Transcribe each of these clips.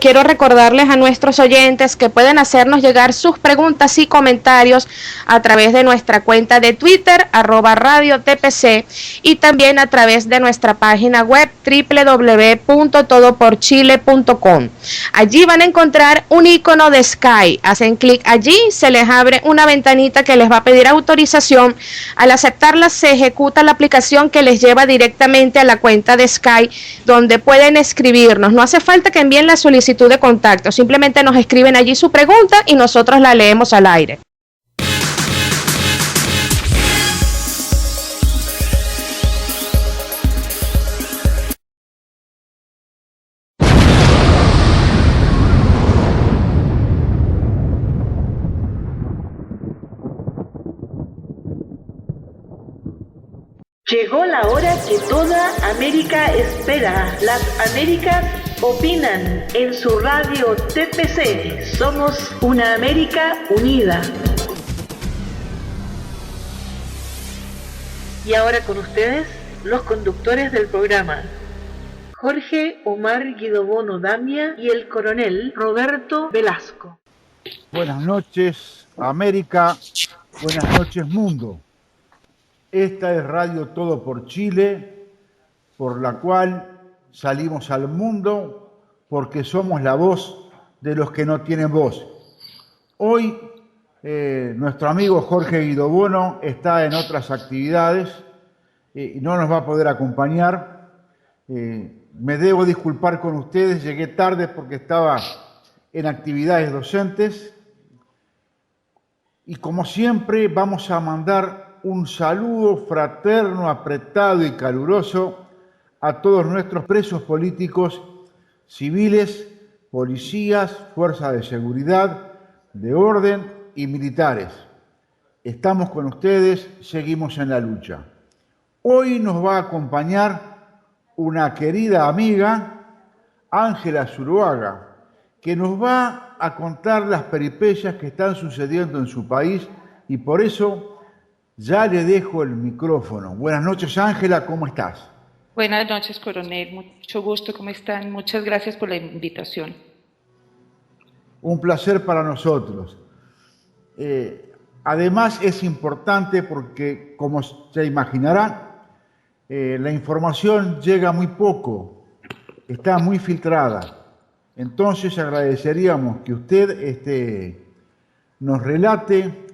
quiero recordarles a nuestros oyentes que pueden hacernos llegar sus preguntas y comentarios a través de nuestra cuenta de Twitter, @radiotpc, y también a través de nuestra página web www.todoporchile.com. Allí van a encontrar un icono de Sky. Hacen clic allí, se les abre una ventanita que les va a pedir autorización. Al aceptarla, se ejecuta la aplicación que les lleva directamente a la cuenta de Sky, donde pueden escribirnos. No hace falta que envíen la solicitud de contacto, simplemente nos escriben allí su pregunta y nosotros la leemos al aire. Llegó la hora que toda América espera. Las Américas opinan en su radio TPC. Somos una América unida. Y ahora con ustedes, los conductores del programa. Jorge Omar Guidobono Damia y el coronel Roberto Velasco. Buenas noches, América. Buenas noches, mundo. Esta es Radio Todo por Chile, por la cual salimos al mundo porque somos la voz de los que no tienen voz. Hoy nuestro amigo Jorge Guidobono está en otras actividades y no nos va a poder acompañar. Me debo disculpar con ustedes, llegué tarde porque estaba en actividades docentes. Y como siempre vamos a mandar un saludo fraterno, apretado y caluroso a todos nuestros presos políticos, civiles, policías, fuerzas de seguridad, de orden y militares. Estamos con ustedes, seguimos en la lucha. Hoy nos va a acompañar una querida amiga, Ángela Zuloaga, que nos va a contar las peripecias que están sucediendo en su país y por eso ya le dejo el micrófono. Buenas noches, Ángela, ¿cómo estás? Buenas noches, coronel. Mucho gusto, ¿cómo están? Muchas gracias por la invitación. Un placer para nosotros. Además, es importante porque, como se imaginará, la información llega muy poco, está muy filtrada. Entonces, agradeceríamos que usted nos relate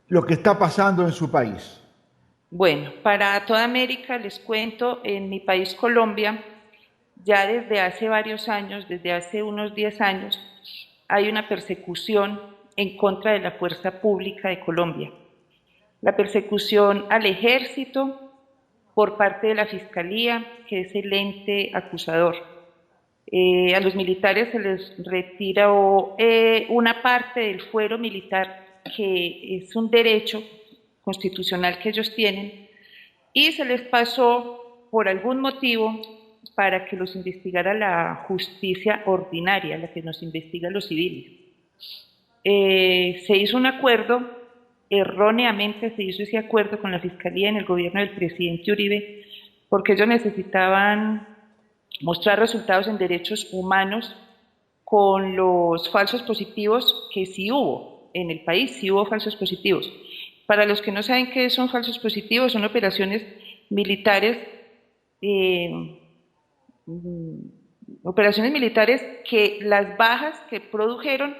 lo que está pasando en su país. Bueno, para toda América les cuento, en mi país Colombia, ya desde hace varios años, desde hace unos 10 años, hay una persecución en contra de la fuerza pública de Colombia. La persecución al ejército por parte de la Fiscalía, que es el ente acusador. A los militares se les retiró una parte del fuero militar, que es un derecho constitucional que ellos tienen, y se les pasó por algún motivo para que los investigara la justicia ordinaria, la que nos investiga los civiles. Se hizo un acuerdo, erróneamente se hizo ese acuerdo con la Fiscalía en el gobierno del presidente Uribe, porque ellos necesitaban mostrar resultados en derechos humanos con los falsos positivos que sí hubo en el país, sí hubo falsos positivos. Para los que no saben qué son falsos positivos, son operaciones militares, que las bajas que produjeron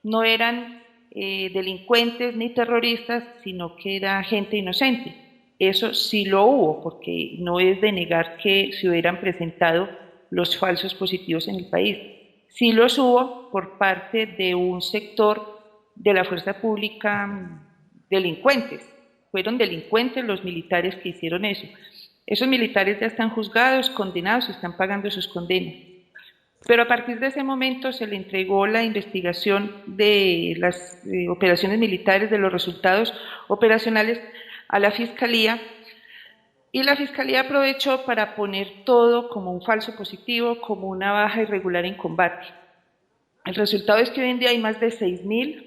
no eran delincuentes ni terroristas, sino que era gente inocente. Eso sí lo hubo, porque no es de negar que se hubieran presentado los falsos positivos en el país. Sí los hubo por parte de un sector de la fuerza pública, delincuentes. Fueron delincuentes los militares que hicieron eso. Esos militares ya están juzgados, condenados y están pagando sus condenas. Pero a partir de ese momento se le entregó la investigación de las operaciones militares, de los resultados operacionales a la Fiscalía, y la Fiscalía aprovechó para poner todo como un falso positivo, como una baja irregular en combate. El resultado es que hoy en día hay más de 6.000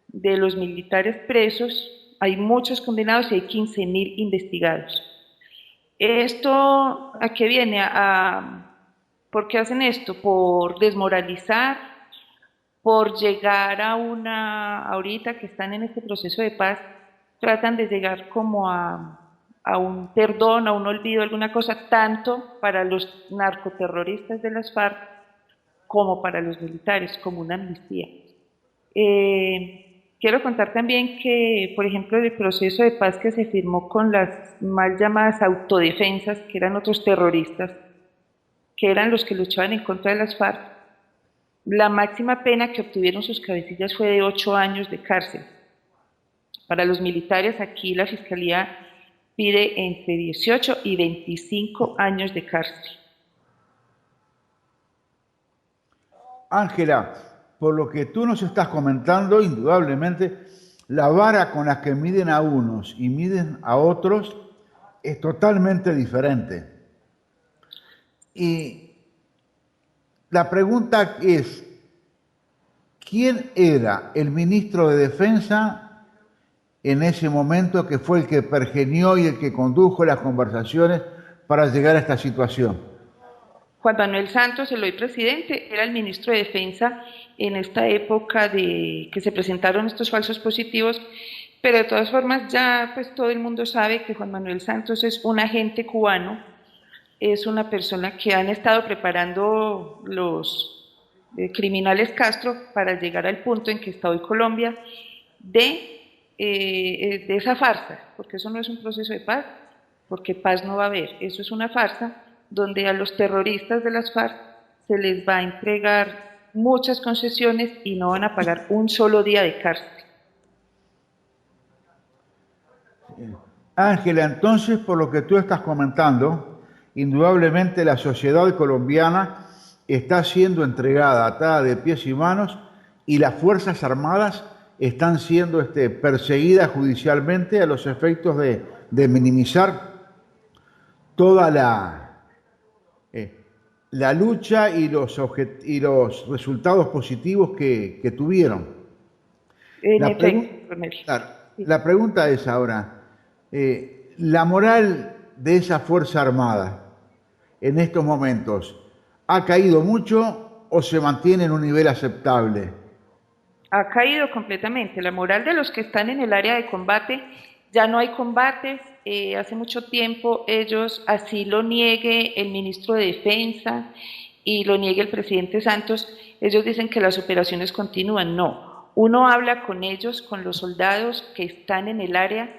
de los militares presos, hay muchos condenados y hay 15.000 investigados. ¿Esto a qué viene? ¿Por qué hacen esto? Por desmoralizar, por llegar a ahorita que están en este proceso de paz, tratan de llegar como a un perdón, a un olvido, alguna cosa, tanto para los narcoterroristas de las FARC como para los militares, como una amnistía. Quiero contar también que, por ejemplo, el proceso de paz que se firmó con las mal llamadas autodefensas, que eran otros terroristas, que eran los que luchaban en contra de las FARC, la máxima pena que obtuvieron sus cabecillas fue de 8 años de cárcel. Para los militares, aquí la Fiscalía pide entre 18 y 25 años de cárcel. Ángela, por lo que tú nos estás comentando, indudablemente la vara con la que miden a unos y miden a otros es totalmente diferente. Y la pregunta es, ¿quién era el ministro de Defensa en ese momento que fue el que pergenió y el que condujo las conversaciones para llegar a esta situación? Juan Manuel Santos, el hoy presidente, era el ministro de Defensa en esta época de que se presentaron estos falsos positivos, pero de todas formas ya pues todo el mundo sabe que Juan Manuel Santos es un agente cubano, es una persona que han estado preparando los criminales Castro para llegar al punto en que está hoy Colombia de esa farsa, porque eso no es un proceso de paz, porque paz no va a haber, eso es una farsa donde a los terroristas de las FARC se les va a entregar muchas concesiones y no van a pagar un solo día de cárcel. Ángela, entonces, por lo que tú estás comentando, indudablemente la sociedad colombiana está siendo entregada, atada de pies y manos, y las Fuerzas Armadas están siendo perseguidas judicialmente a los efectos de minimizar toda la lucha y los resultados positivos que tuvieron. La pregunta es ahora, la moral de esa Fuerza Armada en estos momentos, ¿ha caído mucho o se mantiene en un nivel aceptable? Ha caído completamente. La moral de los que están en el área de combate, ya no hay combates. Hace mucho tiempo ellos, así lo niegue el ministro de Defensa y lo niegue el presidente Santos, ellos dicen que las operaciones continúan. No, uno habla con ellos, con los soldados que están en el área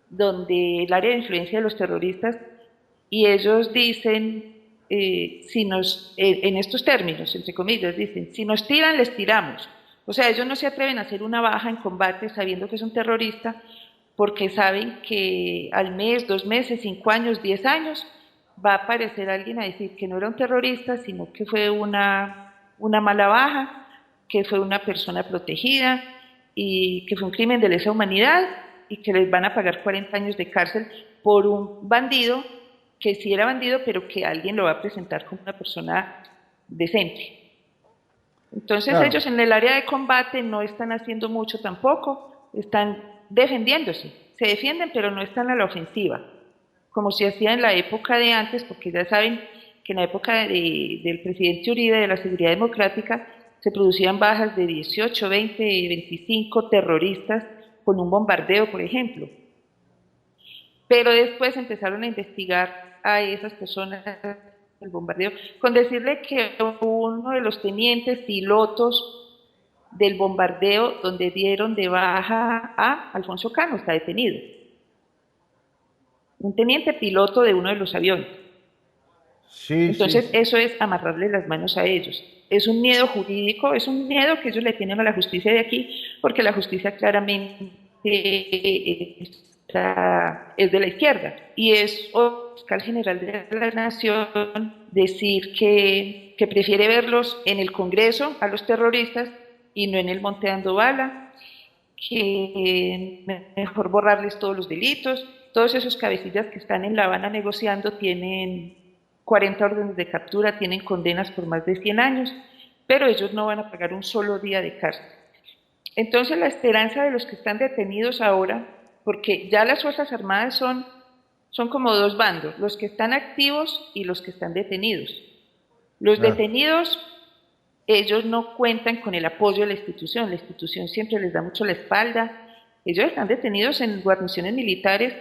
donde el área de influencia de los terroristas, y ellos dicen, en estos términos, entre comillas, dicen, si nos tiran, les tiramos. O sea, ellos no se atreven a hacer una baja en combate sabiendo que es un terrorista, porque saben que al mes, 2 meses, 5 años, 10 años, va a aparecer alguien a decir que no era un terrorista, sino que fue una mala baja, que fue una persona protegida y que fue un crimen de lesa humanidad y que les van a pagar 40 años de cárcel por un bandido que sí era bandido, pero que alguien lo va a presentar como una persona decente. Entonces claro, ellos en el área de combate no están haciendo mucho tampoco, están defendiéndose, se defienden pero no están a la ofensiva, como se hacía en la época de antes, porque ya saben que en la época del presidente Uribe, de la Seguridad Democrática, se producían bajas de 18, 20, 25 terroristas con un bombardeo, por ejemplo. Pero después empezaron a investigar a esas personas del bombardeo, con decirle que uno de los tenientes pilotos del bombardeo donde dieron de baja a Alfonso Cano está detenido. Un teniente piloto de uno de los aviones. Sí, entonces sí, eso es amarrarle las manos a ellos. Es un miedo jurídico, es un miedo que ellos le tienen a la justicia de aquí, porque la justicia claramente es de la izquierda, y es el fiscal general de la Nación decir que prefiere verlos en el Congreso a los terroristas y no en el monte dando bala, que mejor borrarles todos los delitos. Todos esos cabecillas que están en La Habana negociando tienen 40 órdenes de captura, tienen condenas por más de 100 años, pero ellos no van a pagar un solo día de cárcel. Entonces la esperanza de los que están detenidos ahora, porque ya las Fuerzas Armadas son como 2 bandos, los que están activos y los que están detenidos. Los Claro. detenidos, ellos no cuentan con el apoyo de la institución siempre les da mucho la espalda. Ellos están detenidos en guarniciones militares,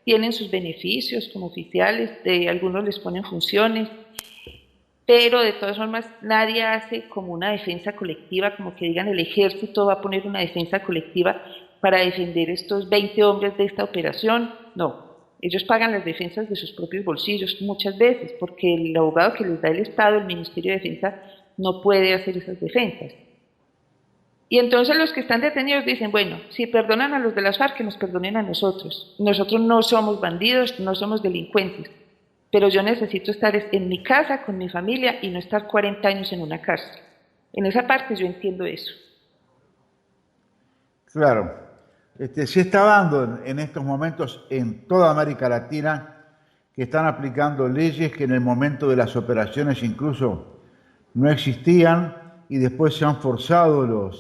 tienen sus beneficios como oficiales, de algunos les ponen funciones, pero de todas formas nadie hace como una defensa colectiva, como que digan el ejército va a poner una defensa colectiva para defender estos 20 hombres de esta operación. No, ellos pagan las defensas de sus propios bolsillos muchas veces, porque el abogado que les da el Estado, el Ministerio de Defensa, no puede hacer esas defensas. Y entonces los que están detenidos dicen, bueno, si perdonan a los de las FARC, que nos perdonen a nosotros. Nosotros no somos bandidos, no somos delincuentes, pero yo necesito estar en mi casa, con mi familia, y no estar 40 años en una cárcel. En esa parte yo entiendo eso. Claro. Se está dando en estos momentos en toda América Latina que están aplicando leyes que en el momento de las operaciones incluso no existían y después se han forzado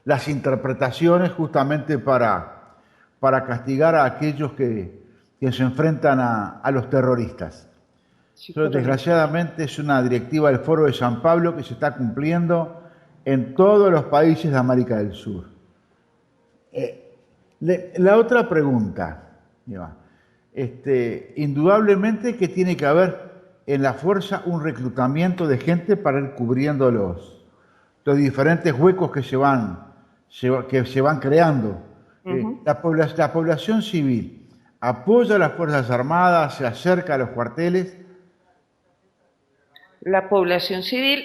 las interpretaciones justamente para castigar a aquellos que se enfrentan a los terroristas. Sí, Pero desgraciadamente es una directiva del Foro de San Pablo que se está cumpliendo en todos los países de América del Sur. La otra pregunta, Iván, indudablemente que tiene que haber en la fuerza un reclutamiento de gente para ir cubriendo los diferentes huecos que que se van creando. La población civil apoya a las Fuerzas Armadas, se acerca a los cuarteles. La población civil,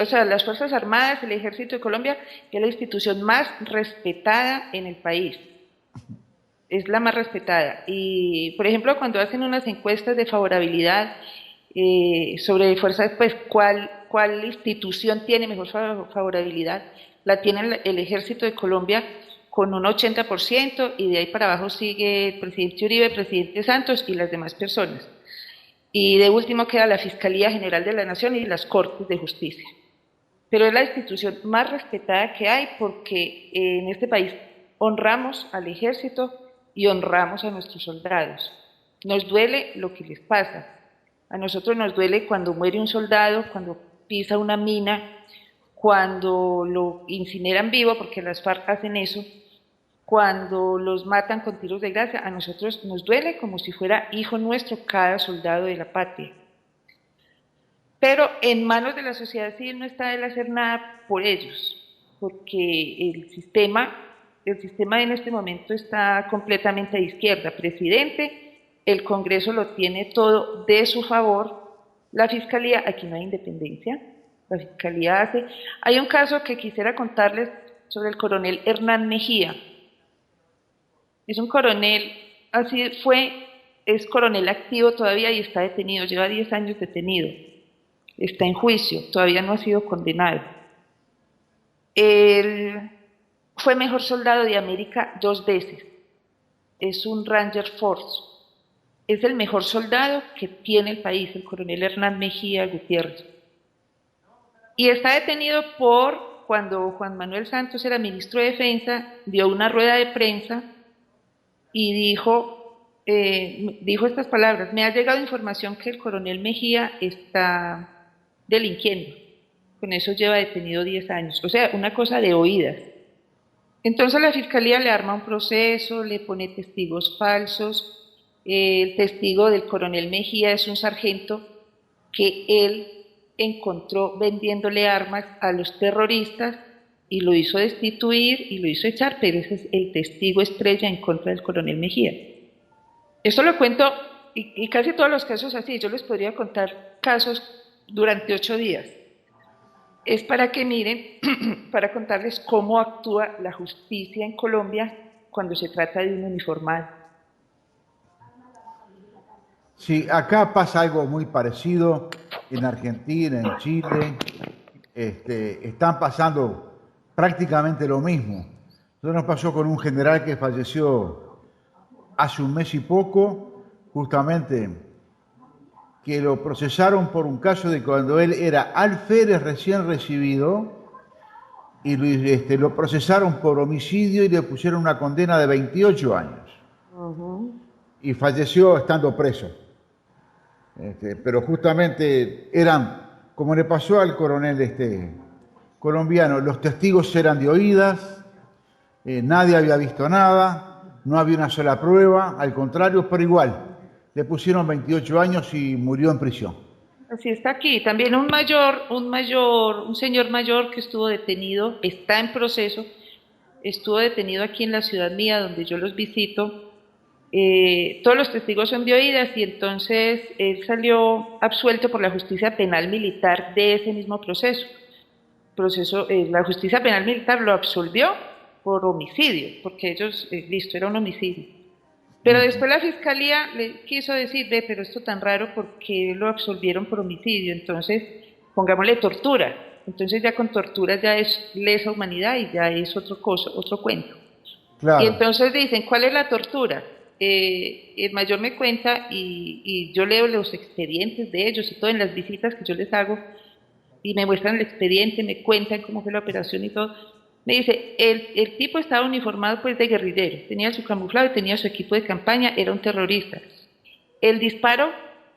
o sea, las Fuerzas Armadas, el Ejército de Colombia, que es la institución más respetada en el país. Es la más respetada. Y, por ejemplo, cuando hacen unas encuestas de favorabilidad sobre fuerzas, pues, ¿cuál institución tiene mejor favorabilidad? La tiene el Ejército de Colombia con un 80%, y de ahí para abajo sigue el presidente Uribe, el presidente Santos y las demás personas. Y de último queda la Fiscalía General de la Nación y las Cortes de Justicia. Pero es la institución más respetada que hay porque en este país honramos al ejército y honramos a nuestros soldados. Nos duele lo que les pasa. A nosotros nos duele cuando muere un soldado, cuando pisa una mina, cuando lo incineran vivo, porque las FARC hacen eso, cuando los matan con tiros de gracia. A nosotros nos duele como si fuera hijo nuestro cada soldado de la patria. Pero en manos de la sociedad civil no está el hacer nada por ellos, porque el sistema en este momento está completamente de izquierda. Presidente, el Congreso lo tiene todo de su favor, la Fiscalía, aquí no hay independencia, la Fiscalía hace... Hay un caso que quisiera contarles sobre el coronel Hernán Mejía. Es un coronel, es coronel activo todavía y está detenido, lleva 10 años detenido, está en juicio, todavía no ha sido condenado. Él fue mejor soldado de América 2 veces, es un Ranger Force, es el mejor soldado que tiene el país, el coronel Hernán Mejía Gutiérrez. Y está detenido cuando Juan Manuel Santos era ministro de Defensa, dio una rueda de prensa y dijo estas palabras: me ha llegado información que el coronel Mejía está delinquiendo. Con eso lleva detenido 10 años. O sea, una cosa de oídas. Entonces la Fiscalía le arma un proceso, le pone testigos falsos. El testigo del coronel Mejía es un sargento que él encontró vendiéndole armas a los terroristas y lo hizo destituir y lo hizo echar, pero ese es el testigo estrella en contra del coronel Mejía. Esto lo cuento, y casi todos los casos así, yo les podría contar casos durante 8 días. Es para que miren, para contarles cómo actúa la justicia en Colombia cuando se trata de un uniformado. Sí, acá pasa algo muy parecido en Argentina, en Chile. Están pasando prácticamente lo mismo. Eso nos pasó con un general que falleció hace un mes y poco, justamente, que lo procesaron por un caso de cuando él era alférez recién recibido y lo procesaron por homicidio y le pusieron una condena de 28 años. Y falleció estando preso. Pero justamente eran como le pasó al coronel colombiano, los testigos eran de oídas, nadie había visto nada, no había una sola prueba, al contrario, pero igual, le pusieron 28 años y murió en prisión. Así está aquí. También un señor mayor que estuvo detenido, está en proceso, estuvo detenido aquí en la ciudad mía, donde yo los visito. Todos los testigos son de oídas y entonces él salió absuelto por la justicia penal militar de ese mismo proceso. La justicia penal militar lo absolvió por homicidio, porque ellos, listo, era un homicidio. Pero después la fiscalía le quiso decir, ve, pero esto tan raro, ¿por qué lo absolvieron por homicidio? Entonces, pongámosle tortura. Entonces ya con tortura ya es lesa humanidad y ya es otro cuento. Claro. Y entonces dicen, ¿cuál es la tortura? El mayor me cuenta y yo leo los expedientes de ellos y todo en las visitas que yo les hago y me muestran el expediente, me cuentan cómo fue la operación y todo. Me dice, el tipo estaba uniformado pues de guerrillero, tenía su camuflado y tenía su equipo de campaña, era un terrorista.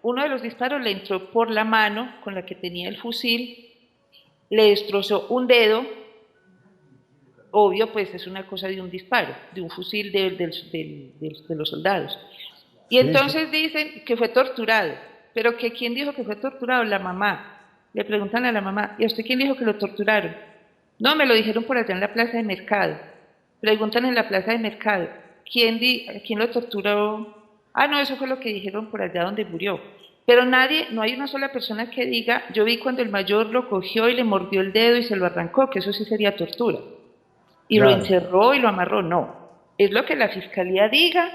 Uno de los disparos le entró por la mano con la que tenía el fusil, le destrozó un dedo, obvio pues es una cosa de un disparo, de un fusil de los soldados. Y entonces dicen que fue torturado, pero que ¿quién dijo que fue torturado? La mamá. Le preguntan a la mamá, ¿y a usted quién dijo que lo torturaron? No, me lo dijeron por allá en la plaza de mercado. Preguntan en la plaza de mercado, ¿quién lo torturó? Ah, no, eso fue lo que dijeron por allá donde murió. Pero no hay una sola persona que diga, yo vi cuando el mayor lo cogió y le mordió el dedo y se lo arrancó, que eso sí sería tortura. Y claro, lo encerró y lo amarró, no. Es lo que la fiscalía diga,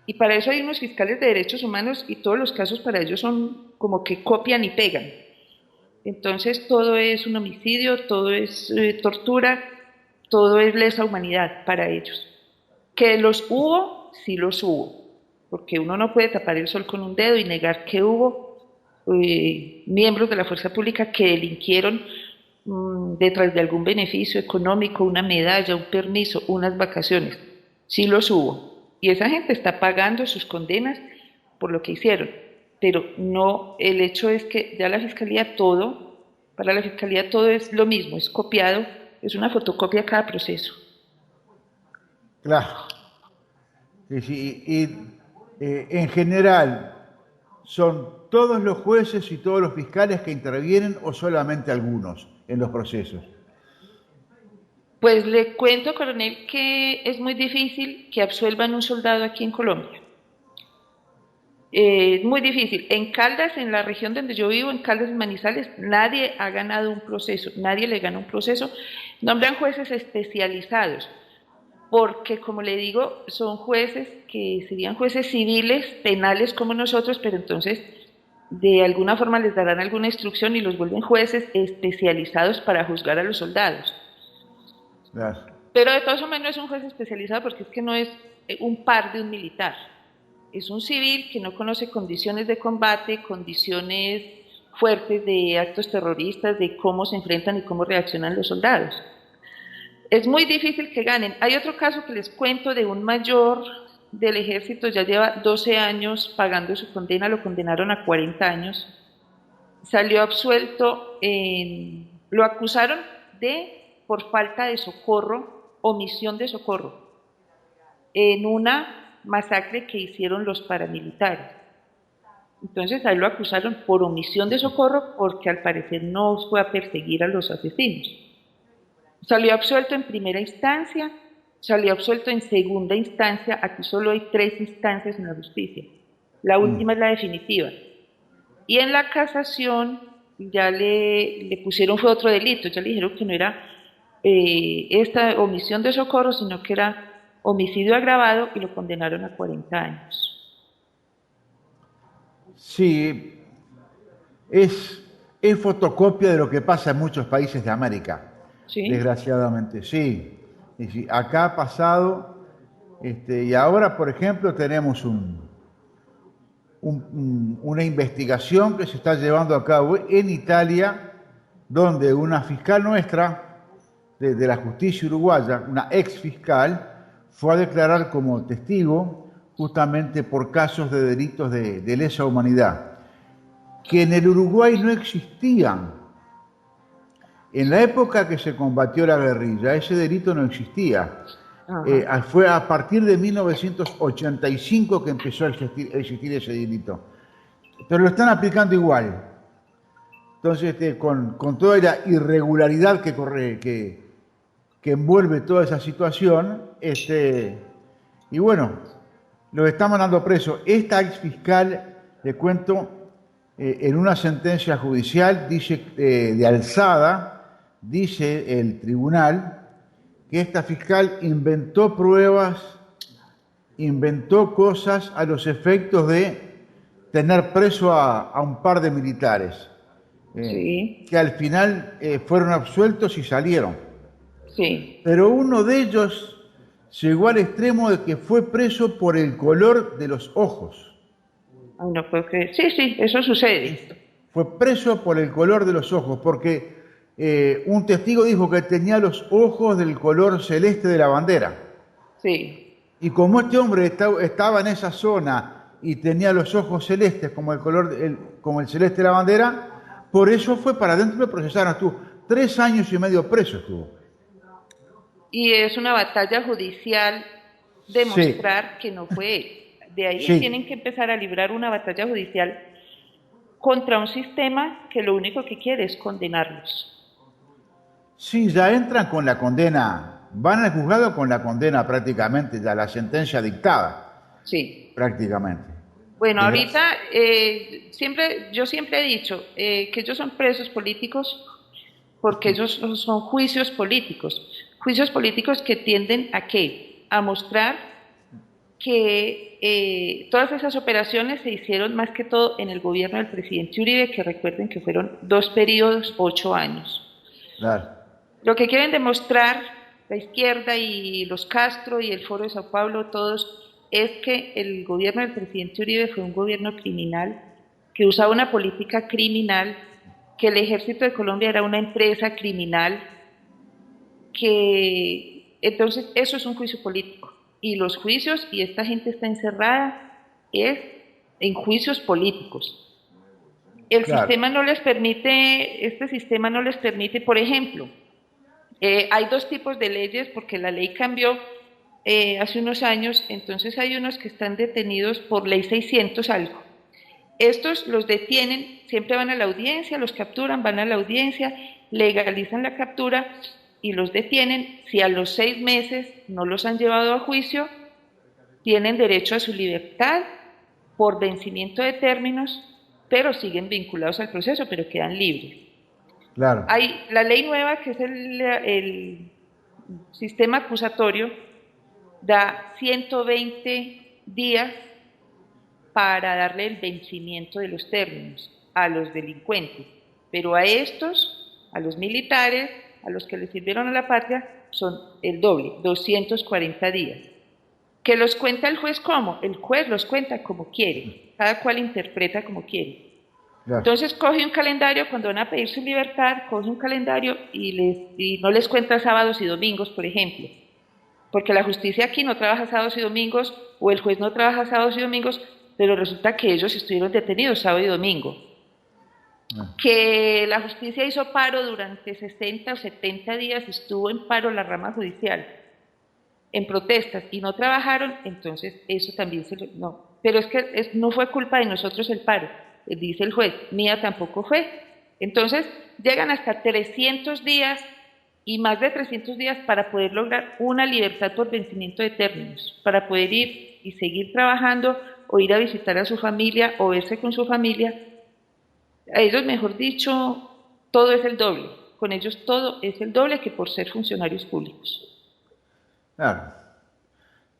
y para eso hay unos fiscales de derechos humanos y todos los casos para ellos son como que copian y pegan. Entonces todo es un homicidio, todo es tortura, todo es lesa humanidad para ellos. Que los hubo, sí los hubo, porque uno no puede tapar el sol con un dedo y negar que hubo miembros de la fuerza pública que delinquieron detrás de algún beneficio económico, una medalla, un permiso, unas vacaciones. Sí los hubo. Y esa gente está pagando sus condenas por lo que hicieron. Pero no, el hecho es que ya para la fiscalía todo es lo mismo, es copiado, es una fotocopia cada proceso. Claro. Y en general, ¿son todos los jueces y todos los fiscales que intervienen o solamente algunos en los procesos? Pues le cuento, coronel, que es muy difícil que absuelvan un soldado aquí en Colombia. Muy difícil. En Caldas, en la región donde yo vivo, en Caldas y Manizales, nadie ha ganado un proceso, nadie le gana un proceso. Nombran jueces especializados, porque como le digo, son jueces que serían jueces civiles, penales como nosotros, pero entonces de alguna forma les darán alguna instrucción y los vuelven jueces especializados para juzgar a los soldados. Claro. Pero de todas formas no es un juez especializado porque es que no es un par de un militar. Es un civil que no conoce condiciones de combate, condiciones fuertes de actos terroristas, de cómo se enfrentan y cómo reaccionan los soldados. Es muy difícil que ganen. Hay otro caso que les cuento de un mayor del ejército, ya lleva 12 años pagando su condena, lo condenaron a 40 años. Salió absuelto, lo acusaron por falta de socorro, omisión de socorro, en una masacre que hicieron los paramilitares. Entonces ahí lo acusaron por omisión de socorro porque al parecer no fue a perseguir a los asesinos. Salió absuelto en primera instancia, salió absuelto en segunda instancia, aquí solo hay 3 instancias en la justicia. La última es la definitiva. Y en la casación ya le pusieron fue otro delito, ya le dijeron que no era esta omisión de socorro, sino que era homicidio agravado y lo condenaron a 40 años. Sí, es fotocopia de lo que pasa en muchos países de América, ¿sí? Desgraciadamente, sí. Acá ha pasado, y ahora, por ejemplo, tenemos una investigación que se está llevando a cabo en Italia, donde una fiscal nuestra de la justicia uruguaya, una ex fiscal, fue a declarar como testigo justamente por casos de delitos de lesa humanidad, que en el Uruguay no existían En la época que se combatió la guerrilla, ese delito no existía. Ajá. Fue a partir de 1985 que empezó a existir ese delito. Pero lo están aplicando igual. Entonces, con toda la irregularidad que envuelve toda esa situación, y bueno, los están mandando presos. Esta ex fiscal, le cuento, en una sentencia judicial dice, de alzada, dice el tribunal que esta fiscal inventó pruebas, inventó cosas a los efectos de tener preso a un par de militares, Sí, que al final fueron absueltos y salieron. sí. Pero uno de ellos llegó al extremo de que fue preso por el color de los ojos. Ay, no puedo creer. Sí, sí, eso sucede. Fue preso por el color de los ojos, porque un testigo dijo que tenía los ojos del color celeste de la bandera. Sí, Y como este hombre estaba en esa zona y tenía los ojos celestes como el color, como el celeste de la bandera, por eso fue para adentro y lo procesaron. Estuvo 3 años y medio preso estuvo. y es una batalla judicial Sí, demostrar que no fue él. De ahí sí, tienen que empezar a librar una batalla judicial contra un sistema que lo único que quiere es condenarlos. sí, ya entran con la condena, van al juzgado con la condena prácticamente, ya la sentencia dictada, Sí. prácticamente. Bueno, Desde- ahorita yo siempre he dicho que ellos son presos políticos porque ellos son juicios políticos que tienden a qué, a mostrar que todas esas operaciones se hicieron más que todo en el gobierno del presidente Uribe, que recuerden que fueron 2 periodos, 8 años. Claro, Lo que quieren demostrar la izquierda y los Castro y el Foro de Sao Paulo, todos, es que el gobierno del presidente Uribe fue un gobierno criminal, que usaba una política criminal, que el ejército de Colombia era una empresa criminal, que entonces eso es un juicio político. Y los juicios, y esta gente está encerrada, es en juicios políticos. El claro. sistema no les permite, este sistema no les permite, por ejemplo, hay 2 tipos de leyes porque la ley cambió hace unos años, entonces hay unos que están detenidos por ley 600 algo. Estos los detienen, siempre van a la audiencia, los capturan, van a la audiencia, legalizan la captura y los detienen. Si a los 6 meses no los han llevado a juicio, tienen derecho a su libertad por vencimiento de términos, pero siguen vinculados al proceso, pero quedan libres. Claro, Hay la ley nueva, que es el sistema acusatorio, da 120 días para darle el vencimiento de los términos a los delincuentes, pero a estos, a los militares, a los que les sirvieron a la patria, son el doble, 240 días. ¿Que los cuenta el juez cómo? El juez los cuenta como quiere, cada cual interpreta como quiere. claro. Entonces coge un calendario, cuando van a pedir su libertad, coge un calendario y no les cuenta sábados y domingos, por ejemplo, porque la justicia aquí no trabaja sábados y domingos, o el juez no trabaja sábados y domingos, pero resulta que ellos estuvieron detenidos sábado y domingo. Que la justicia hizo paro durante 60 o 70 días, estuvo en paro la rama judicial, en protestas, y no trabajaron, entonces eso también no. Pero es que no fue culpa de nosotros el paro, dice el juez, mía tampoco fue. Entonces llegan hasta 300 días y más de 300 días para poder lograr una libertad por vencimiento de términos, para poder ir y seguir trabajando o ir a visitar a su familia o verse con su familia. A ellos, mejor dicho, todo es el doble. Con ellos todo es el doble que por ser funcionarios públicos. Claro.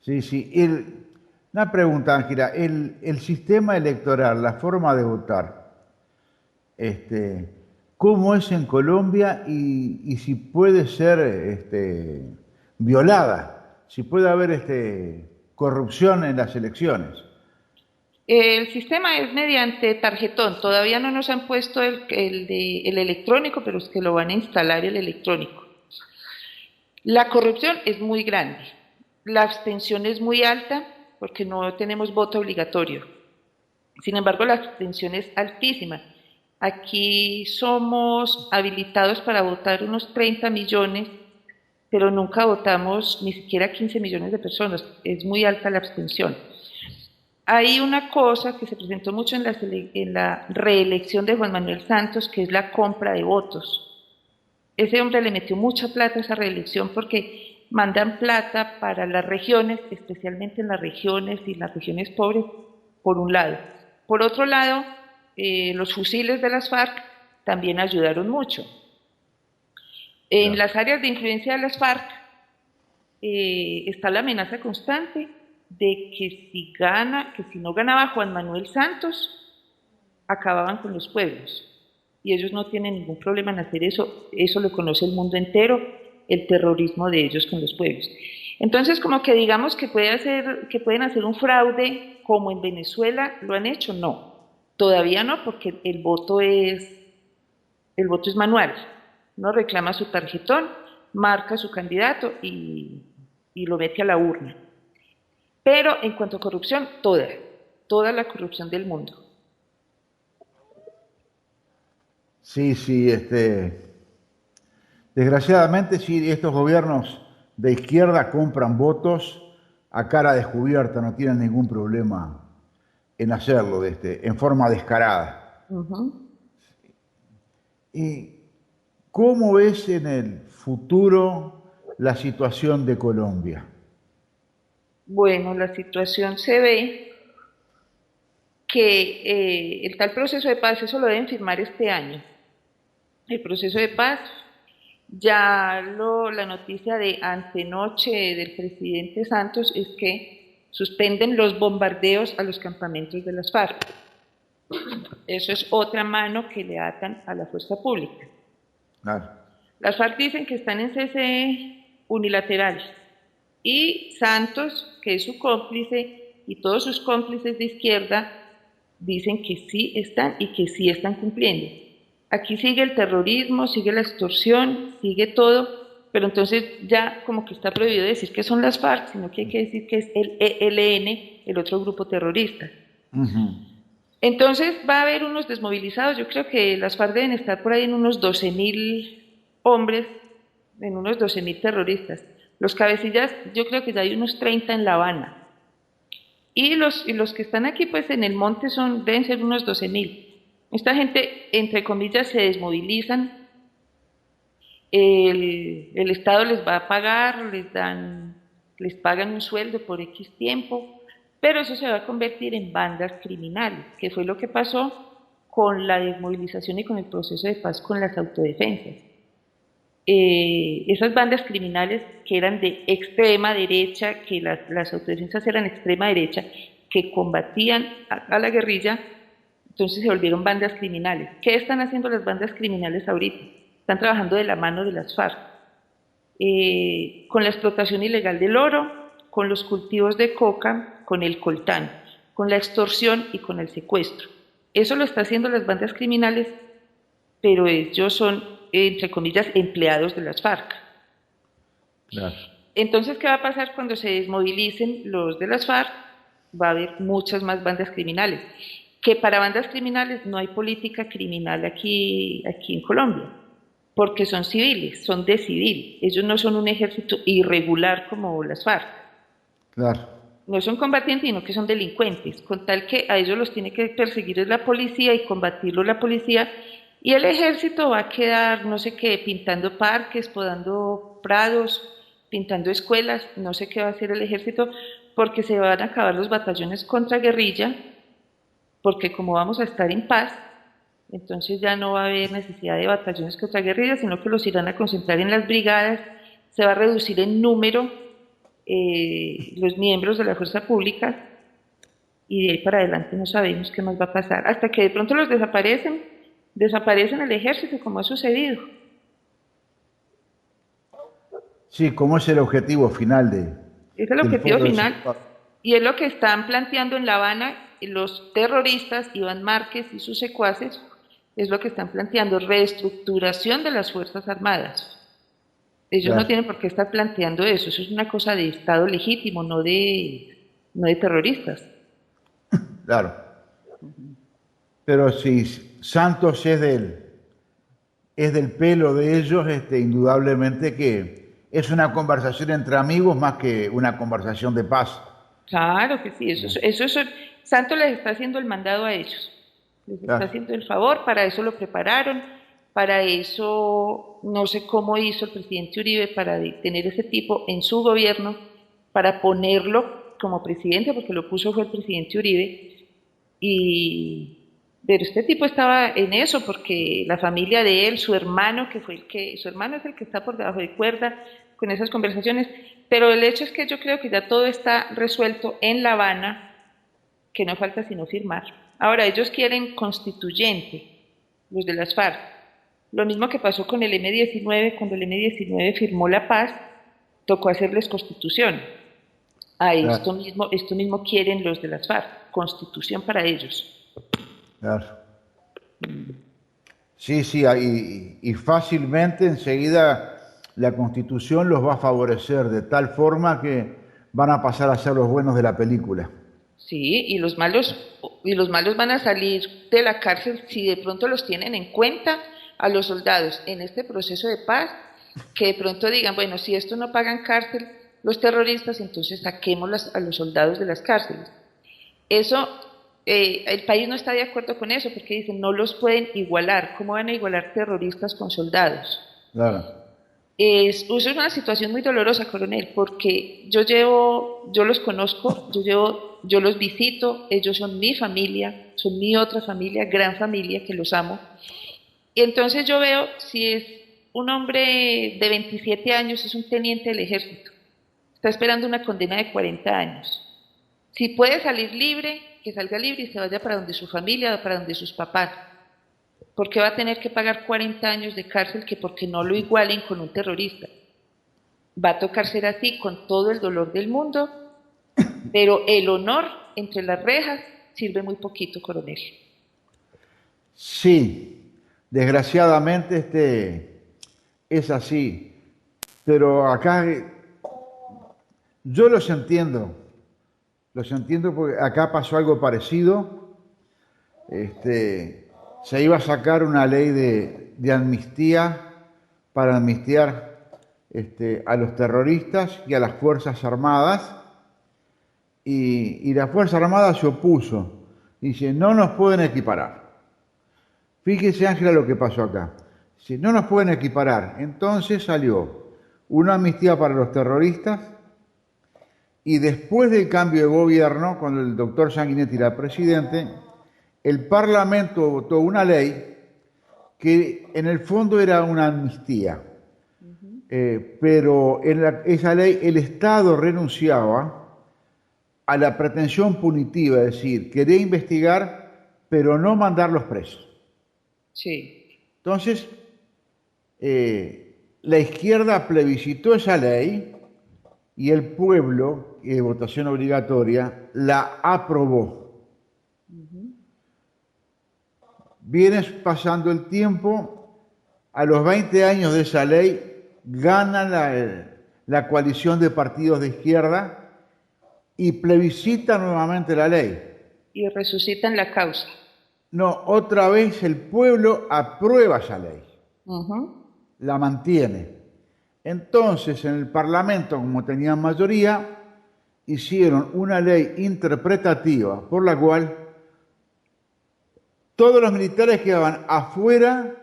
Sí, sí. Una pregunta, Ángela. El sistema electoral, la forma de votar, ¿cómo es en Colombia y si puede ser violada? Si puede haber corrupción en las elecciones. El sistema es mediante tarjetón. Todavía no nos han puesto el electrónico, pero es que lo van a instalar el electrónico. La corrupción es muy grande. La abstención es muy alta porque no tenemos voto obligatorio. Sin embargo, la abstención es altísima. Aquí somos habilitados para votar unos 30 millones, pero nunca votamos ni siquiera 15 millones de personas. Es muy alta la abstención. Hay una cosa que se presentó mucho en la reelección de Juan Manuel Santos, que es la compra de votos. Ese hombre le metió mucha plata a esa reelección porque mandan plata para las regiones, especialmente en las regiones y las regiones pobres, por un lado. Por otro lado, los fusiles de las FARC también ayudaron mucho. En las áreas de influencia de las FARC está la amenaza constante de que si no ganaba Juan Manuel Santos, acababan con los pueblos. Y ellos no tienen ningún problema en hacer eso, eso lo conoce el mundo entero, el terrorismo de ellos con los pueblos. Entonces, como que digamos que pueden hacer un fraude como en Venezuela lo han hecho, no. Todavía no, porque el voto es manual. Uno reclama su tarjetón, marca su candidato y lo mete a la urna. Pero en cuanto a corrupción, toda la corrupción del mundo. Sí, desgraciadamente sí, estos gobiernos de izquierda compran votos a cara descubierta, no tienen ningún problema en hacerlo en forma descarada. ¿Y cómo ves en el futuro la situación de Colombia? Bueno, la situación se ve que el tal proceso de paz, eso lo deben firmar este año. El proceso de paz, ya la noticia de antenoche del presidente Santos es que suspenden los bombardeos a los campamentos de las FARC. Eso es otra mano que le atan a la fuerza pública. Claro. Las FARC dicen que están en cese unilateral y Santos, que es su cómplice, y todos sus cómplices de izquierda dicen que sí están y que sí están cumpliendo. Aquí sigue el terrorismo, sigue la extorsión, sigue todo, pero entonces ya como que está prohibido decir que son las FARC, sino que hay que decir que es el ELN, el otro grupo terrorista. Entonces va a haber unos desmovilizados, yo creo que las FARC deben estar por ahí en unos 12.000 hombres, en unos 12.000 terroristas. Los cabecillas, yo creo que ya hay unos 30 en La Habana. Y los que están aquí pues en el monte deben ser unos 12.000. Esta gente, entre comillas, se desmovilizan, el Estado les va a pagar, les pagan un sueldo por X tiempo, pero eso se va a convertir en bandas criminales, que fue lo que pasó con la desmovilización y con el proceso de paz con las autodefensas. Esas bandas criminales que eran de extrema derecha, que las autodefensas eran extrema derecha, que combatían a la guerrilla, entonces se volvieron bandas criminales. ¿Qué están haciendo las bandas criminales ahorita? Están trabajando de la mano de las FARC, con la explotación ilegal del oro, con los cultivos de coca, con el coltán, con la extorsión y con el secuestro. Eso lo están haciendo las bandas criminales, pero ellos son, entre comillas, empleados de las FARC. Claro. Entonces, ¿qué va a pasar cuando se desmovilicen los de las FARC? Va a haber muchas más bandas criminales. Que para bandas criminales no hay política criminal aquí en Colombia, porque son civiles, son de civil. Ellos no son un ejército irregular como las FARC. Claro. No son combatientes, sino que son delincuentes, con tal que a ellos los tiene que perseguir la policía y combatirlo la policía, y el ejército va a quedar, no sé qué, pintando parques, podando prados, pintando escuelas, no sé qué va a hacer el ejército, porque se van a acabar los batallones contra guerrilla, porque como vamos a estar en paz, entonces ya no va a haber necesidad de batallones contra guerrillas, sino que los irán a concentrar en las brigadas, se va a reducir en número los miembros de la fuerza pública, y de ahí para adelante no sabemos qué más va a pasar, hasta que de pronto los desaparecen el ejército, como ha sucedido. Sí, como es el objetivo final Es el objetivo final, y es lo que están planteando en La Habana los terroristas, Iván Márquez y sus secuaces, es lo que están planteando, reestructuración de las Fuerzas Armadas. Ellos no tienen por qué estar planteando eso es una cosa de Estado legítimo, no de terroristas. Claro. Pero si Santos es del pelo de ellos, indudablemente que es una conversación entre amigos más que una conversación de paz. Claro que sí, Santos les está haciendo el mandado a ellos, les está Claro, haciendo el favor, para eso lo prepararon, para eso no sé cómo hizo el presidente Uribe para tener ese tipo en su gobierno, para ponerlo como presidente, porque lo puso fue el presidente Uribe, pero este tipo estaba en eso, porque la familia de él, su hermano, su hermano es el que está por debajo de cuerda con esas conversaciones, pero el hecho es que yo creo que ya todo está resuelto en La Habana, que no falta sino firmar. Ahora, ellos quieren constituyente, los de las FARC. Lo mismo que pasó con el M-19, cuando el M-19 firmó la paz, tocó hacerles constitución. A claro, esto mismo quieren los de las FARC, constitución para ellos. claro. Sí, sí, y fácilmente enseguida la Constitución los va a favorecer de tal forma que van a pasar a ser los buenos de la película. Sí, y los malos van a salir de la cárcel si de pronto los tienen en cuenta a los soldados en este proceso de paz, que de pronto digan, bueno, si esto no pagan cárcel los terroristas, entonces saquemos a los soldados de las cárceles. Eso, el país no está de acuerdo con eso, porque dicen, no los pueden igualar. ¿Cómo van a igualar terroristas con soldados? Claro, Es una situación muy dolorosa, coronel, porque yo los conozco, yo los visito, ellos son mi familia, son mi otra familia, gran familia, que los amo. Y entonces yo veo si es un hombre de 27 años, es un teniente del ejército, está esperando una condena de 40 años. Si puede salir libre, que salga libre y se vaya para donde su familia, para donde sus papás. ¿Por qué va a tener que pagar 40 años de cárcel que porque no lo igualen con un terrorista? Va a tocar ser así con todo el dolor del mundo, pero el honor entre las rejas sirve muy poquito, coronel. sí, desgraciadamente es así, pero acá yo los entiendo porque acá pasó algo parecido. Se iba a sacar una ley de amnistía para amnistiar a los terroristas y a las Fuerzas Armadas, y la Fuerza Armada se opuso. Dice, no nos pueden equiparar. Fíjese, Ángela, lo que pasó acá. Dice, no nos pueden equiparar. Entonces salió una amnistía para los terroristas, y después del cambio de gobierno, cuando el doctor Sanguinetti era presidente, el Parlamento votó una ley que en el fondo era una amnistía, pero en esa ley el Estado renunciaba a la pretensión punitiva, es decir, quería investigar, pero no mandarlos presos. Sí. Entonces, la izquierda plebiscitó esa ley y el pueblo, de votación obligatoria, la aprobó. Vienes pasando el tiempo, a los 20 años de esa ley, gana la coalición de partidos de izquierda y plebiscita nuevamente la ley. Y resucitan la causa. No, otra vez el pueblo aprueba esa ley, la mantiene. Entonces, en el Parlamento, como tenían mayoría, hicieron una ley interpretativa por la cual todos los militares quedaban afuera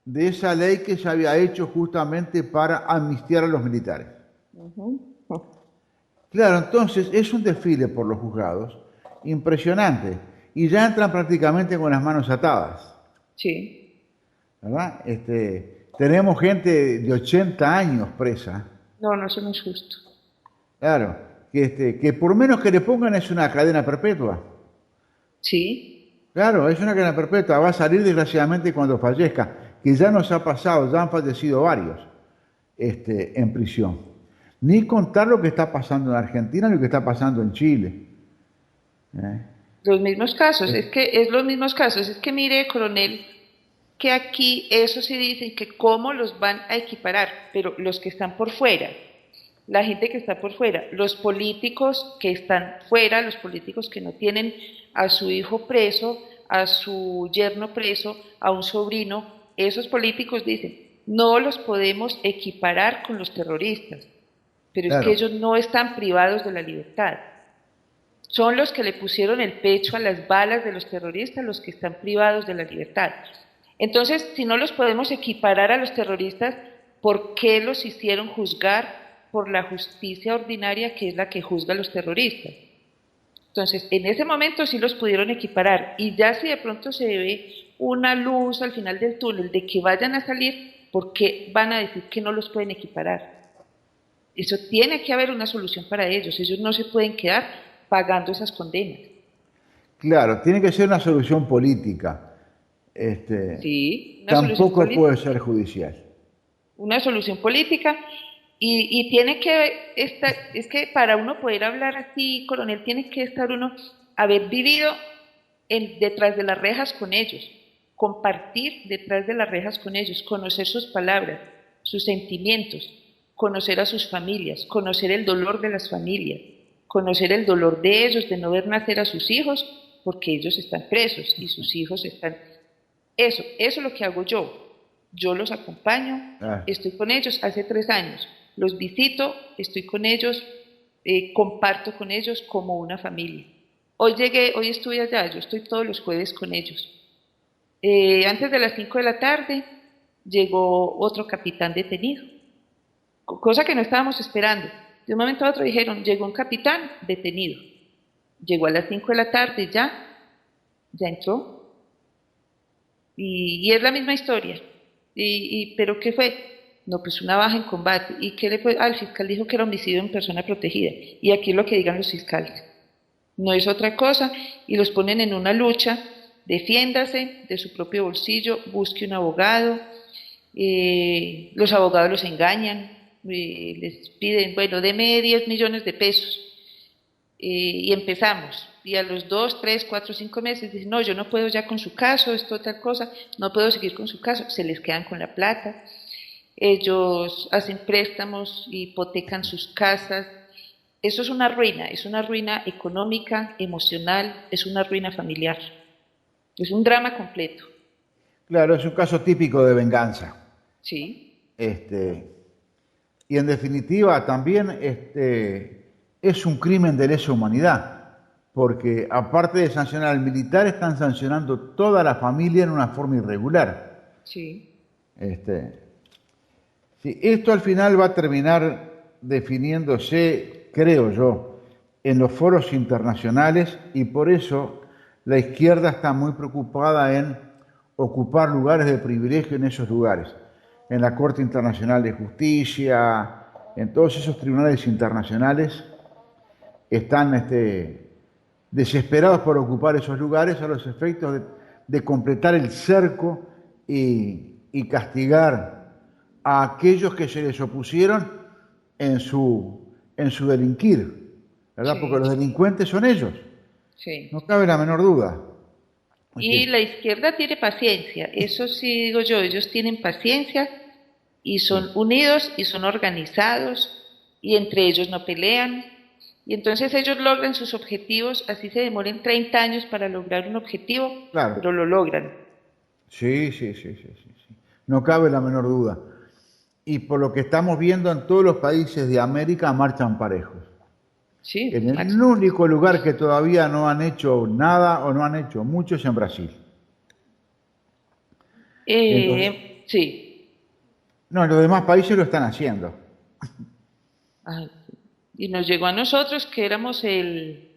de esa ley que se había hecho justamente para amnistiar a los militares. Claro, entonces es un desfile por los juzgados impresionante y ya entran prácticamente con las manos atadas. Sí. ¿Verdad? Tenemos gente de 80 años presa. No, no, eso no es justo. Claro, que por menos que le pongan es una cadena perpetua. Sí. Claro, es una cadena perpetua, va a salir desgraciadamente cuando fallezca, que ya nos ha pasado, ya han fallecido varios en prisión. Ni contar lo que está pasando en Argentina, ni lo que está pasando en Chile. Los mismos casos, es los mismos casos. Es que mire, coronel, que aquí eso sí dicen que cómo los van a equiparar, pero los que están por fuera, la gente que está por fuera, los políticos que están fuera, los políticos que no tienen a su hijo preso, a su yerno preso, a un sobrino, esos políticos dicen, no los podemos equiparar con los terroristas, pero es que Claro, ellos no están privados de la libertad. Son los que le pusieron el pecho a las balas de los terroristas los que están privados de la libertad. Entonces, si no los podemos equiparar a los terroristas, ¿por qué los hicieron juzgar por la justicia ordinaria que es la que juzga a los terroristas? Entonces, en ese momento sí los pudieron equiparar, y ya si de pronto se ve una luz al final del túnel de que vayan a salir, ¿por qué van a decir que no los pueden equiparar? Eso tiene que haber una solución para ellos no se pueden quedar pagando esas condenas. claro, tiene que ser una solución política. Sí, una solución Tampoco política. puede ser judicial. Una solución política y tiene que estar, es que para uno poder hablar así, coronel, tiene que estar uno, haber vivido detrás de las rejas con ellos, compartir detrás de las rejas con ellos, conocer sus palabras, sus sentimientos, conocer a sus familias, conocer el dolor de las familias, conocer el dolor de ellos de no ver nacer a sus hijos porque ellos están presos y sus hijos están... Eso es lo que hago yo. Yo los acompaño, Ah, estoy con ellos hace 3 años, los visito, estoy con ellos, comparto con ellos como una familia. Hoy estuve allá, yo estoy todos los jueves con ellos. Antes de las 5 de la tarde llegó otro capitán detenido, cosa que no estábamos esperando. De un momento a otro dijeron, llegó un capitán detenido. Llegó a las 5 de la tarde, ya entró. Y es la misma historia. ¿Pero qué fue? No, pues una baja en combate. ¿Y qué le fue? El fiscal dijo que era homicidio en persona protegida. Y aquí es lo que digan los fiscales. No es otra cosa. Y los ponen en una lucha. Defiéndase de su propio bolsillo, busque un abogado. Los abogados los engañan. Les piden, bueno, deme 10 millones de pesos. Y empezamos. Y a los 2, 3, 4, 5 meses dicen, no, yo no puedo ya con su caso, esto tal cosa, no puedo seguir con su caso, se les quedan con la plata. Ellos hacen préstamos, hipotecan sus casas. Eso es una ruina económica, emocional, es una ruina familiar. Es un drama completo. claro, es un caso típico de venganza. Sí, Y en definitiva también es un crimen de lesa humanidad, porque aparte de sancionar al militar, están sancionando toda la familia en una forma irregular. sí. Sí, esto al final va a terminar definiéndose, creo yo, en los foros internacionales, y por eso la izquierda está muy preocupada en ocupar lugares de privilegio en esos lugares, en la Corte Internacional de Justicia, en todos esos tribunales internacionales. Están desesperados por ocupar esos lugares a los efectos de completar el cerco y castigar a aquellos que se les opusieron en su delinquir, ¿verdad? Sí, Porque los delincuentes son ellos, sí. no cabe la menor duda. Y la izquierda tiene paciencia, eso sí digo yo, ellos tienen paciencia y son unidos y son organizados y entre ellos no pelean. Y entonces ellos logran sus objetivos, así se demoren 30 años para lograr un objetivo, Claro, pero lo logran. sí, sí, sí, sí, sí, sí. No cabe la menor duda. Y por lo que estamos viendo en todos los países de América marchan parejos. Sí, En el único lugar que todavía no han hecho nada o no han hecho mucho es en Brasil. Sí. No, los demás países lo están haciendo. Ay, y nos llegó a nosotros que éramos el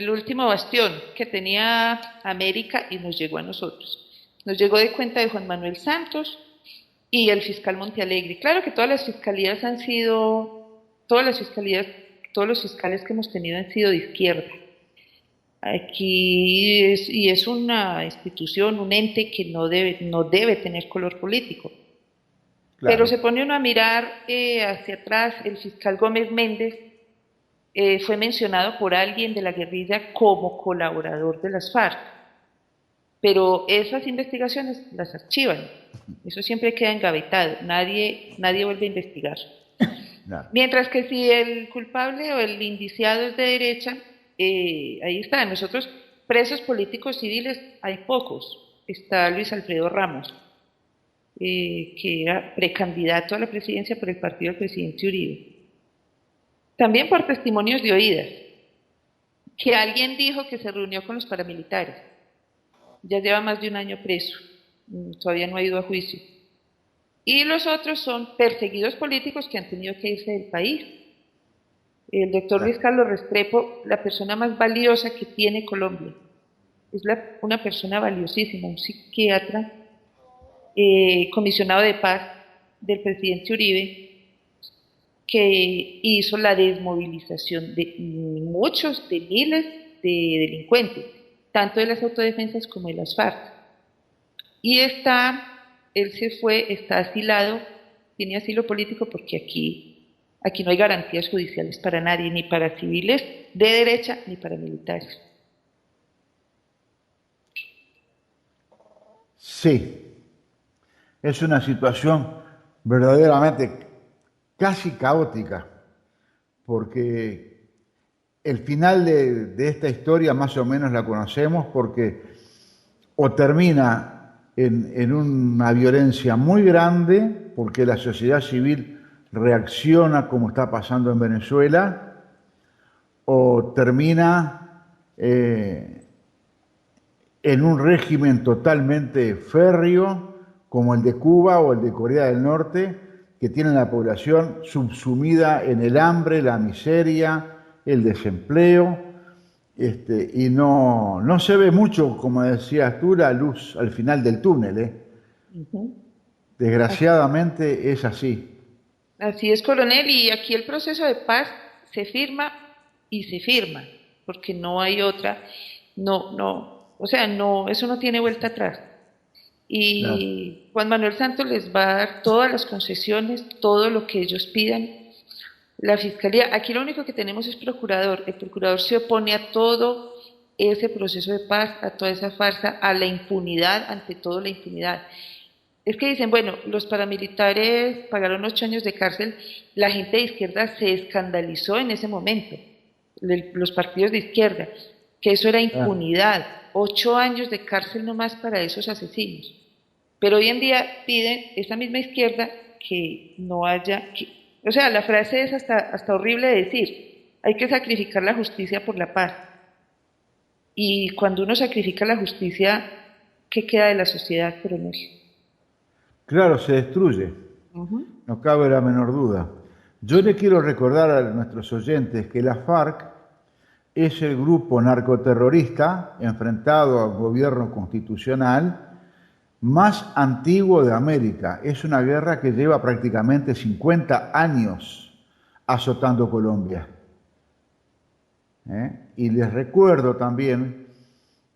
último bastión que tenía América y nos llegó a nosotros. Nos llegó de cuenta de Juan Manuel Santos y el fiscal Montealegre. Claro que todas las fiscalías han sido, todas las fiscalías, todos los fiscales que hemos tenido han sido de izquierda. Aquí es una institución, un ente que no debe tener color político. Claro. Pero se pone uno a mirar hacia atrás, el fiscal Gómez Méndez fue mencionado por alguien de la guerrilla como colaborador de las FARC, pero esas investigaciones las archivan, eso siempre queda engavetado, nadie vuelve a investigar. Claro. Mientras que si el culpable o el indiciado es de derecha, ahí está, nosotros presos políticos civiles hay pocos. Está Luis Alfredo Ramos, que era precandidato a la presidencia por el partido del presidente Uribe. También por testimonios de oídas, que alguien dijo que se reunió con los paramilitares. Ya lleva más de un año preso, todavía no ha ido a juicio. Y los otros son perseguidos políticos que han tenido que irse del país. El doctor Luis Carlos Restrepo, la persona más valiosa que tiene Colombia, es una persona valiosísima, un psiquiatra, comisionado de paz del presidente Uribe, que hizo la desmovilización de muchos, de miles de delincuentes, tanto de las autodefensas como de las FARC. Y él se fue, está asilado, tiene asilo político porque aquí no hay garantías judiciales para nadie, ni para civiles de derecha, ni para militares. Sí, es una situación verdaderamente casi caótica, porque el final de esta historia más o menos la conocemos, porque o termina en una violencia muy grande, porque la sociedad civil reacciona como está pasando en Venezuela, o termina en un régimen totalmente férreo, como el de Cuba o el de Corea del Norte, que tienen la población subsumida en el hambre, la miseria, el desempleo, y no se ve mucho, como decías tú, la luz al final del túnel. Desgraciadamente es así. Así es, coronel, y aquí el proceso de paz se firma y se firma, porque no hay otra, eso no tiene vuelta atrás. Y no. Juan Manuel Santos les va a dar todas las concesiones, todo lo que ellos pidan. La Fiscalía, aquí lo único que tenemos es procurador. El procurador se opone a todo ese proceso de paz, a toda esa farsa, a la impunidad, ante todo la impunidad. Es que dicen, bueno, los paramilitares pagaron 8 años de cárcel, la gente de izquierda se escandalizó en ese momento, los partidos de izquierda, que eso era impunidad, 8 años de cárcel nomás para esos asesinos. Pero hoy en día piden esa misma izquierda que no haya, o sea, la frase es hasta horrible de decir, hay que sacrificar la justicia por la paz. Y cuando uno sacrifica la justicia, ¿qué queda de la sociedad, coronel? Claro, se destruye, no cabe la menor duda. Yo le quiero recordar a nuestros oyentes que la FARC es el grupo narcoterrorista enfrentado al gobierno constitucional más antiguo de América. Es una guerra que lleva prácticamente 50 años azotando Colombia. Y les recuerdo también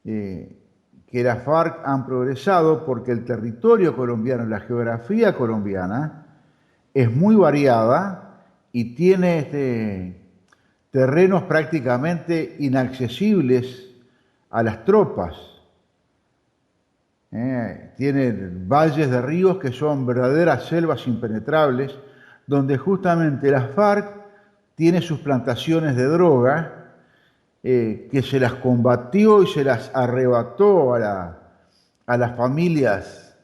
que las FARC han progresado porque el territorio colombiano, la geografía colombiana, es muy variada y tiene terrenos prácticamente inaccesibles a las tropas. Tiene valles de ríos que son verdaderas selvas impenetrables, donde justamente las FARC tiene sus plantaciones de droga, que se las combatió y se las arrebató a las familias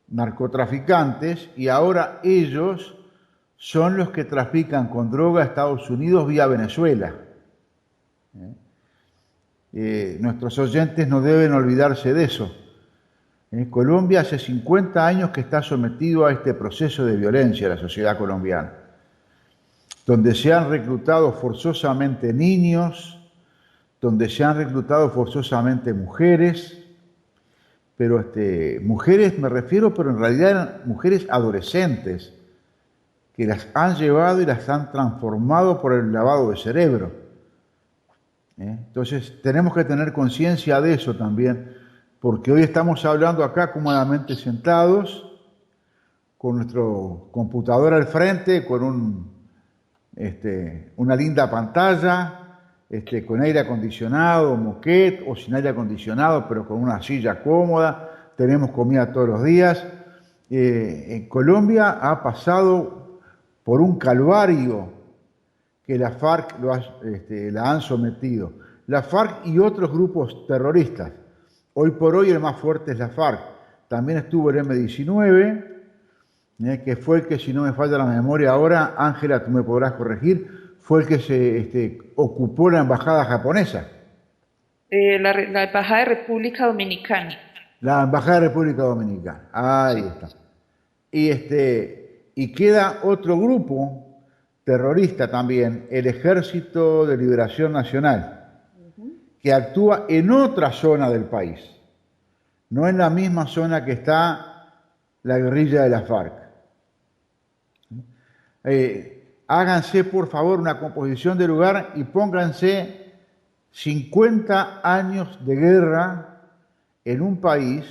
narcotraficantes, y ahora ellos son los que trafican con droga a Estados Unidos vía Venezuela. Nuestros oyentes no deben olvidarse de eso. Colombia hace 50 años que está sometido a este proceso de violencia, la sociedad colombiana, donde se han reclutado forzosamente niños, donde se han reclutado forzosamente mujeres, pero mujeres me refiero, pero en realidad eran mujeres adolescentes, que las han llevado y las han transformado por el lavado de cerebro. Entonces tenemos que tener conciencia de eso también, porque hoy estamos hablando acá cómodamente sentados, con nuestro computador al frente, con una linda pantalla, con aire acondicionado, moquette, o sin aire acondicionado, pero con una silla cómoda, tenemos comida todos los días. En Colombia ha pasado por un calvario que la FARC la han sometido. la FARC y otros grupos terroristas. Hoy por hoy el más fuerte es la FARC. También estuvo el M-19, que fue el que, si no me falla la memoria ahora, Ángela, tú me podrás corregir, fue el que se ocupó la embajada japonesa. La Embajada de República Dominicana. La embajada de República Dominicana. Ahí está. Y queda otro grupo terrorista también, el Ejército de Liberación Nacional, que actúa en otra zona del país, no en la misma zona que está la guerrilla de la FARC. Háganse por favor una composición de lugar y pónganse 50 años de guerra en un país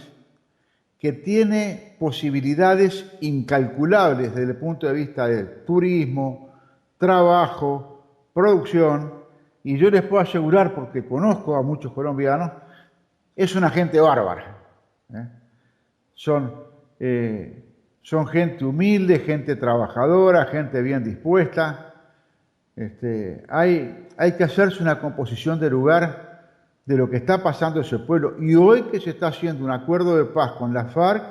que tiene posibilidades incalculables desde el punto de vista del turismo, trabajo, producción, y yo les puedo asegurar, porque conozco a muchos colombianos, es una gente bárbara. Son gente humilde, gente trabajadora, gente bien dispuesta. Hay que hacerse una composición de lugar de lo que está pasando en ese pueblo. Y hoy que se está haciendo un acuerdo de paz con la FARC,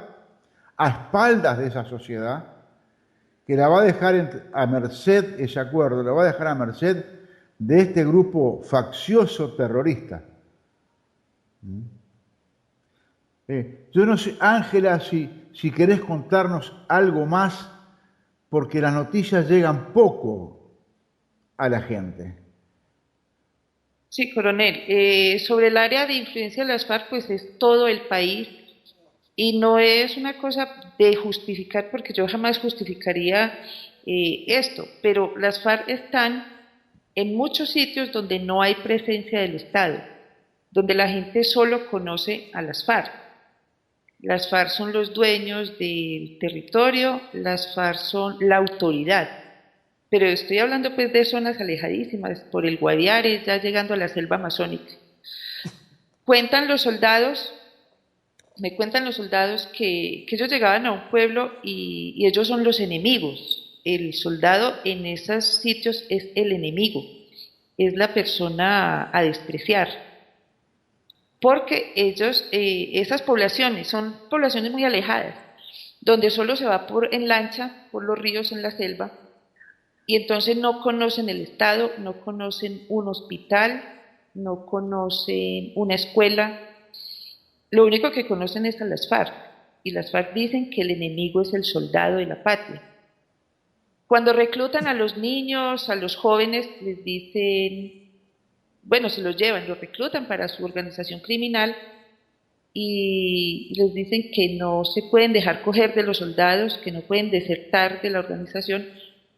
a espaldas de esa sociedad, que la va a dejar a merced, ese acuerdo, la va a dejar a merced de este grupo faccioso terrorista. Yo no sé, Ángela, si querés contarnos algo más, porque las noticias llegan poco a la gente. Sí, coronel. Sobre el área de influencia de las FARC, pues es todo el país y no es una cosa de justificar, porque yo jamás justificaría esto, pero las FARC están en muchos sitios donde no hay presencia del Estado, donde la gente solo conoce a las FARC. Las FARC son los dueños del territorio, las FARC son la autoridad. Pero estoy hablando pues de zonas alejadísimas, por el Guaviare, ya llegando a la selva amazónica. Cuentan los soldados, me cuentan los soldados que ellos llegaban a un pueblo y ellos son los enemigos. El soldado en esos sitios es el enemigo, es la persona a despreciar. Porque ellos, esas poblaciones son poblaciones muy alejadas, donde solo se va en lancha, por los ríos en la selva, y entonces no conocen el Estado, no conocen un hospital, no conocen una escuela. Lo único que conocen es a las FARC, y las FARC dicen que el enemigo es el soldado de la patria. Cuando reclutan a los niños, a los jóvenes, les dicen, bueno, se los llevan, los reclutan para su organización criminal y les dicen que no se pueden dejar coger de los soldados, que no pueden desertar de la organización,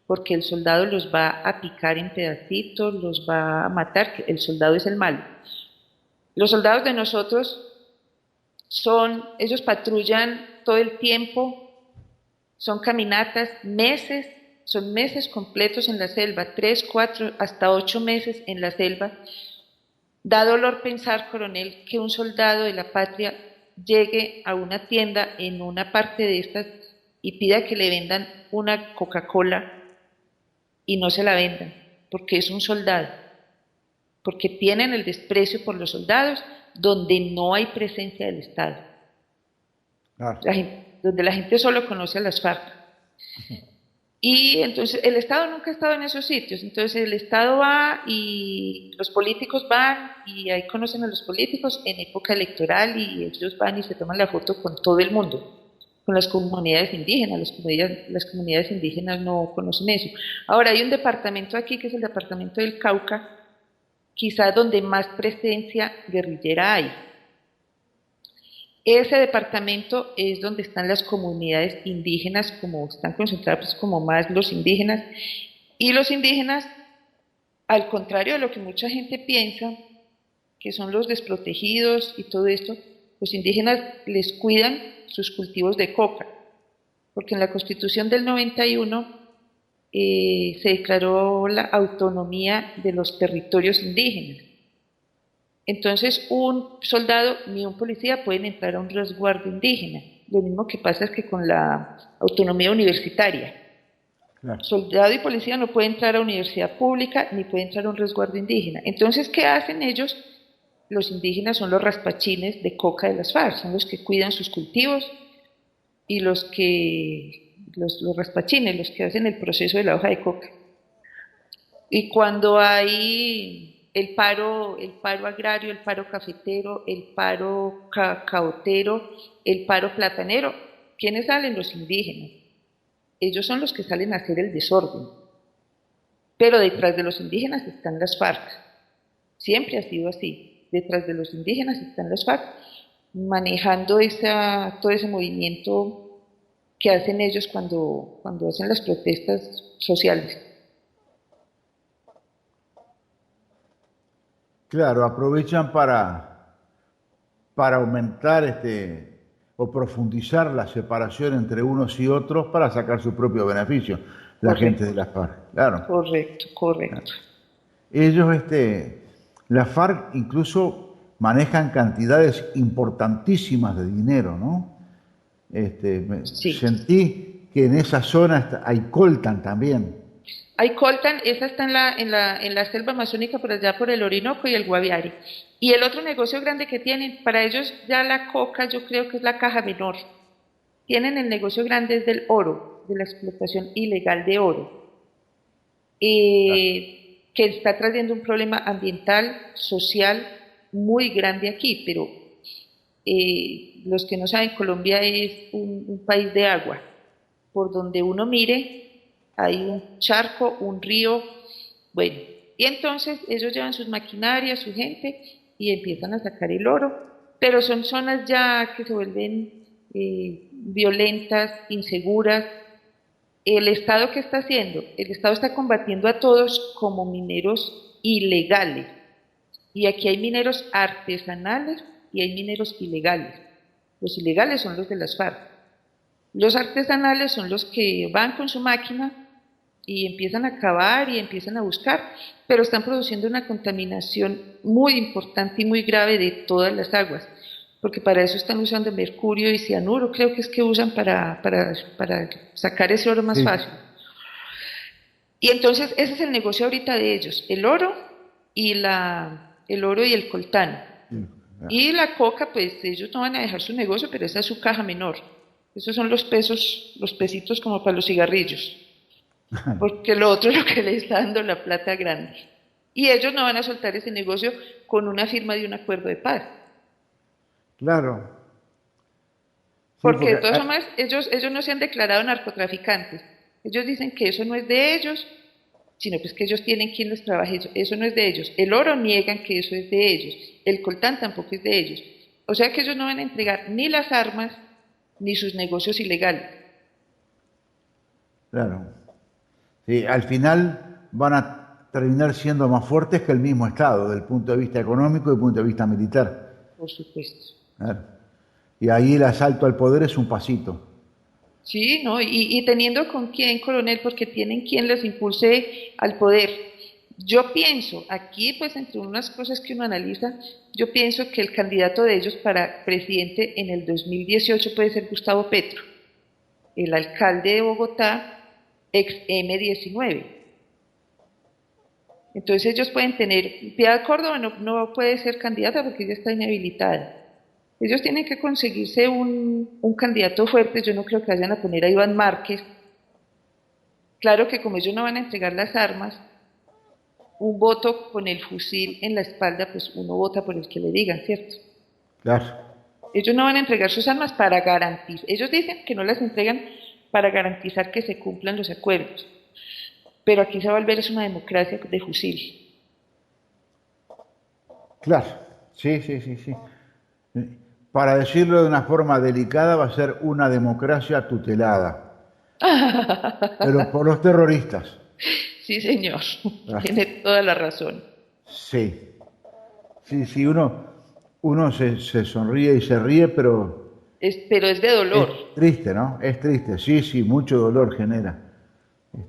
porque el soldado los va a picar en pedacitos, los va a matar, que el soldado es el malo. Los soldados de nosotros ellos patrullan todo el tiempo, son caminatas, meses, son meses completos en la selva, 3, 4, hasta 8 meses en la selva. Da dolor pensar, coronel, que un soldado de la patria llegue a una tienda en una parte de estas y pida que le vendan una Coca-Cola y no se la vendan, porque es un soldado, porque tienen el desprecio por los soldados donde no hay presencia del Estado, donde la gente solo conoce a las FARC. Y entonces el Estado nunca ha estado en esos sitios, entonces el Estado va y los políticos van y ahí conocen a los políticos en época electoral y ellos van y se toman la foto con todo el mundo, con las comunidades indígenas. Las comunidades indígenas no conocen eso. Ahora hay un departamento aquí que es el departamento del Cauca, quizás donde más presencia guerrillera hay. Ese departamento es donde están las comunidades indígenas, como están concentradas pues, como más los indígenas, y los indígenas, al contrario de lo que mucha gente piensa, que son los desprotegidos y todo esto, los indígenas les cuidan sus cultivos de coca, porque en la Constitución del 91 se declaró la autonomía de los territorios indígenas. Entonces un soldado ni un policía pueden entrar a un resguardo indígena. Lo mismo que pasa es que con la autonomía universitaria. Claro. Soldado y policía no puede entrar a universidad pública ni puede entrar a un resguardo indígena. Entonces, ¿qué hacen ellos? Los indígenas son los raspachines de coca de las FARC, son los que cuidan sus cultivos y los raspachines, los que hacen el proceso de la hoja de coca. Y cuando hay el paro agrario, el paro cafetero, el paro cacaotero, el paro platanero, ¿quiénes salen? Los indígenas. Ellos son los que salen a hacer el desorden. Pero detrás de los indígenas están las FARC. Siempre ha sido así. Detrás de los indígenas están las FARC, manejando todo ese movimiento que hacen ellos cuando hacen las protestas sociales. Claro, aprovechan para aumentar o profundizar la separación entre unos y otros para sacar su propio beneficio, la Correcto. gente de las FARC. Claro. Correcto, correcto. Ellos, la FARC incluso manejan cantidades importantísimas de dinero, ¿no? Sí. Sentí que en esa zona hay coltan también. Hay coltan, esa está en la selva amazónica por allá por el Orinoco y el Guaviare. Y el otro negocio grande que tienen, para ellos ya la coca yo creo que es la caja menor. Tienen el negocio grande es del oro, de la explotación ilegal de oro, que está trayendo un problema ambiental, social muy grande aquí, pero los que no saben, Colombia es un país de agua. Por donde uno mire, hay un charco, un río, bueno, y entonces ellos llevan sus maquinarias, su gente, y empiezan a sacar el oro, pero son zonas ya que se vuelven violentas, inseguras. ¿El Estado qué está haciendo? El Estado está combatiendo a todos como mineros ilegales, y aquí hay mineros artesanales y hay mineros ilegales. Los ilegales son los de las FARC. Los artesanales son los que van con su máquina y empiezan a cavar y empiezan a buscar, pero están produciendo una contaminación muy importante y muy grave de todas las aguas, porque para eso están usando mercurio y cianuro, creo que es que usan para sacar ese oro más fácil. Y entonces ese es el negocio ahorita de ellos, el oro y el coltán. Y la coca, pues ellos no van a dejar su negocio, pero esa es su caja menor. Esos son los pesitos como para los cigarrillos. Porque lo otro es lo que le está dando la plata grande. Y ellos no van a soltar ese negocio con una firma de un acuerdo de paz. Claro. Sí, porque de todas formas, ellos no se han declarado narcotraficantes. Ellos dicen que eso no es de ellos, sino pues que ellos tienen quien les trabaje eso no es de ellos. El oro niegan que eso es de ellos. El coltán tampoco es de ellos. O sea que ellos no van a entregar ni las armas ni sus negocios ilegales. Claro. Sí, al final van a terminar siendo más fuertes que el mismo Estado, desde el punto de vista económico y desde el punto de vista militar. Por supuesto. Claro. Y ahí el asalto al poder es un pasito. Sí, ¿no? Y teniendo con quién, coronel, porque tienen quien les impulse al poder. Yo pienso, aquí pues entre unas cosas que uno analiza, yo pienso que el candidato de ellos para presidente en el 2018 puede ser Gustavo Petro, el alcalde de Bogotá, ex M19. Entonces ellos pueden tener, Piedad Córdoba no puede ser candidata porque ella está inhabilitada. Ellos tienen que conseguirse un candidato fuerte, yo no creo que vayan a poner a Iván Márquez. Claro que como ellos no van a entregar las armas, un voto con el fusil en la espalda, pues uno vota por el que le digan, ¿cierto? Claro. Ellos no van a entregar sus armas para garantizar, ellos dicen que no las entregan para garantizar que se cumplan los acuerdos, pero aquí se va a volver es una democracia de fusil. Claro, sí. Para decirlo de una forma delicada, va a ser una democracia tutelada, pero por los terroristas. Sí, señor, tiene toda la razón. Sí, uno se sonríe y se ríe, pero Pero es de dolor. es triste, ¿no? Es triste, sí, mucho dolor genera,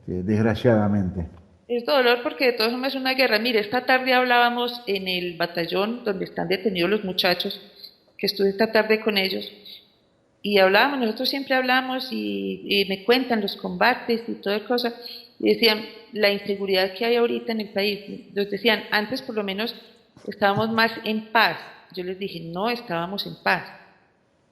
desgraciadamente. Es dolor porque de todas formas es una guerra. Mire, esta tarde hablábamos en el batallón donde están detenidos los muchachos, que estuve esta tarde con ellos, Y hablábamos, nosotros siempre hablamos y me cuentan los combates y toda cosa, y decían la inseguridad que hay ahorita en el país. Nos decían, antes por lo menos estábamos más en paz. Yo les dije, no estábamos en paz,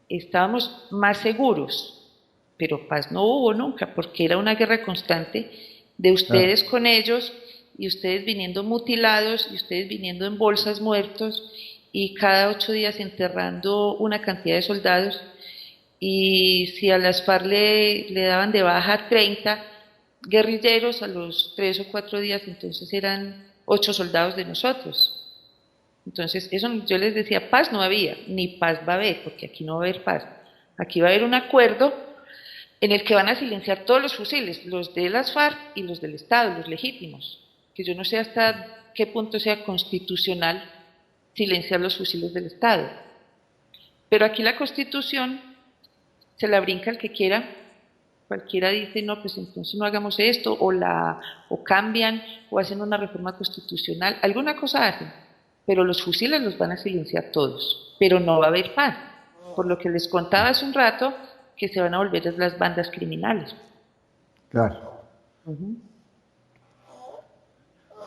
estábamos más seguros, pero paz no hubo nunca, porque era una guerra constante de ustedes con ellos, y ustedes viniendo mutilados, y ustedes viniendo en bolsas muertos, y cada 8 días enterrando una cantidad de soldados. Y si a las FARC le daban de baja 30 guerrilleros a los 3 o 4 días, entonces eran 8 soldados de nosotros. Entonces, eso yo les decía, paz no había, ni paz va a haber, porque aquí no va a haber paz. Aquí va a haber un acuerdo en el que van a silenciar todos los fusiles, los de las FARC y los del Estado, los legítimos, que yo no sé hasta qué punto sea constitucional silenciar los fusiles del Estado. Pero aquí la Constitución se la brinca el que quiera. Cualquiera dice, no, pues entonces no hagamos esto, o cambian, o hacen una reforma constitucional, alguna cosa hacen, pero los fusiles los van a silenciar todos, pero no va a haber paz, por lo que les contaba hace un rato, que se van a volver las bandas criminales. Claro.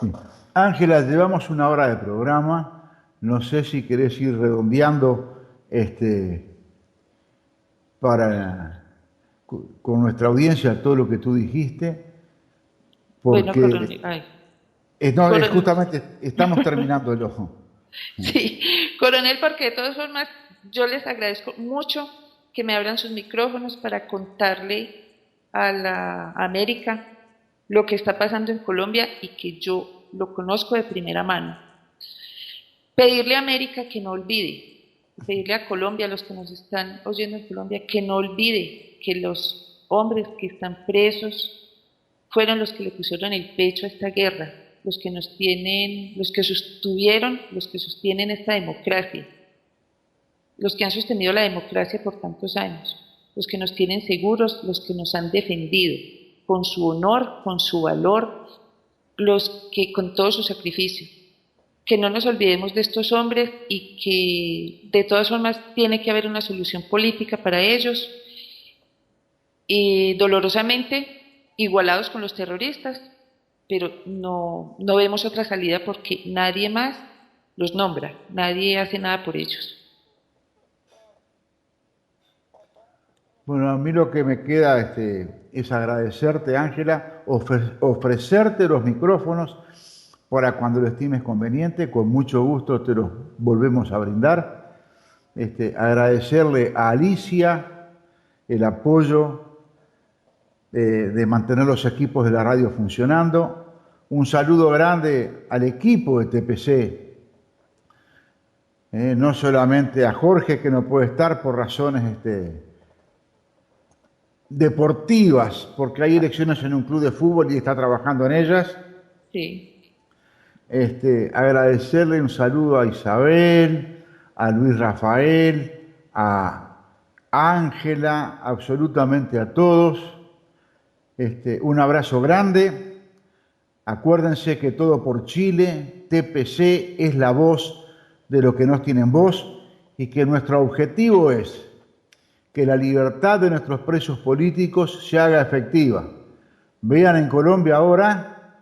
Sí. Ángela, llevamos 1 hora de programa, no sé si querés ir redondeando con nuestra audiencia todo lo que tú dijiste, porque justamente estamos terminando el ojo. Sí, coronel, porque de todas formas yo les agradezco mucho que me abran sus micrófonos para contarle a la América lo que está pasando en Colombia y que yo lo conozco de primera mano. Pedirle a América que no olvide, pedirle a Colombia, a los que nos están oyendo en Colombia, que no olvide que los hombres que están presos fueron los que le pusieron el pecho a esta guerra, los que nos tienen, los que sostienen esta democracia, los que han sostenido la democracia por tantos años, los que nos tienen seguros, los que nos han defendido con su honor, con su valor, los que con todo su sacrificio. Que no nos olvidemos de estos hombres y que de todas formas tiene que haber una solución política para ellos, y dolorosamente igualados con los terroristas, pero no vemos otra salida porque nadie más los nombra, nadie hace nada por ellos. Bueno, a mí lo que me queda es agradecerte, Ángela, ofrecerte los micrófonos para cuando lo estimes conveniente, con mucho gusto te los volvemos a brindar. Agradecerle a Alicia el apoyo de mantener los equipos de la radio funcionando. Un saludo grande al equipo de TPC, no solamente a Jorge, que no puede estar por razones deportivas, porque hay elecciones en un club de fútbol y está trabajando en ellas. Sí. Agradecerle un saludo a Isabel, a Luis Rafael, a Ángela, absolutamente a todos. Un abrazo grande. Acuérdense que Todo por Chile, TPC, es la voz de los que no tienen voz y que nuestro objetivo es que la libertad de nuestros presos políticos se haga efectiva. Vean, en Colombia ahora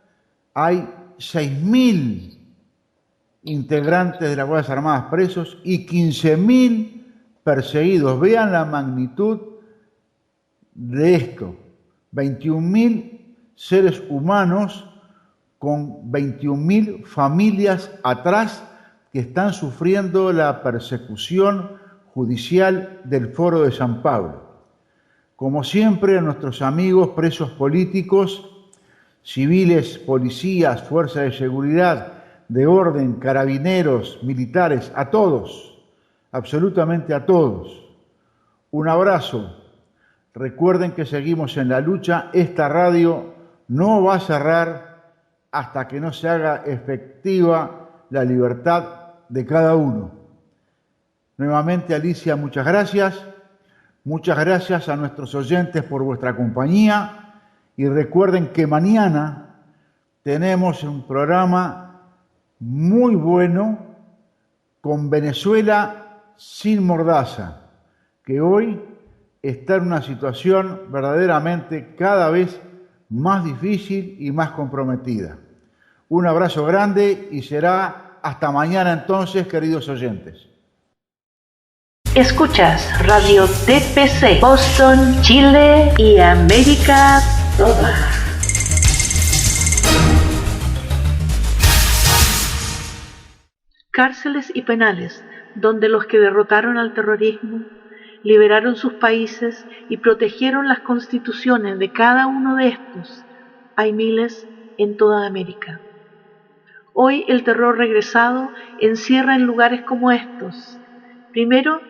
hay 6.000 integrantes de las Fuerzas Armadas presos y 15.000 perseguidos. Vean la magnitud de esto. 21.000 seres humanos con 21.000 familias atrás que están sufriendo la persecución judicial del Foro de San Pablo. Como siempre, a nuestros amigos presos políticos, civiles, policías, fuerzas de seguridad, de orden, carabineros, militares, a todos, absolutamente a todos, un abrazo. Recuerden que seguimos en la lucha. Esta radio no va a cerrar hasta que no se haga efectiva la libertad de cada uno. Nuevamente, Alicia, muchas gracias. Muchas gracias a nuestros oyentes por vuestra compañía. Y recuerden que mañana tenemos un programa muy bueno con Venezuela sin mordaza, que hoy está en una situación verdaderamente cada vez más difícil y más comprometida. Un abrazo grande y será hasta mañana entonces, queridos oyentes. Escuchas Radio TPC, Boston, Chile y América toda. Cárceles y penales donde los que derrotaron al terrorismo, liberaron sus países y protegieron las constituciones de cada uno de estos, hay miles en toda América. Hoy el terror regresado encierra en lugares como estos, primero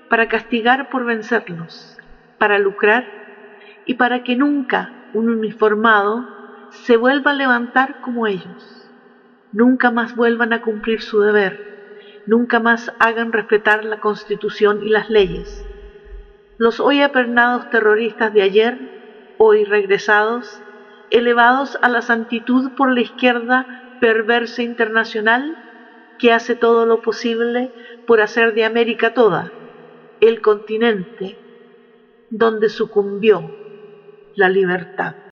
para castigar por vencerlos, para lucrar y para que nunca un uniformado se vuelva a levantar como ellos, nunca más vuelvan a cumplir su deber, nunca más hagan respetar la Constitución y las leyes. Los hoy apernados terroristas de ayer, hoy regresados, elevados a la santitud por la izquierda perversa internacional, que hace todo lo posible por hacer de América toda el continente donde sucumbió la libertad.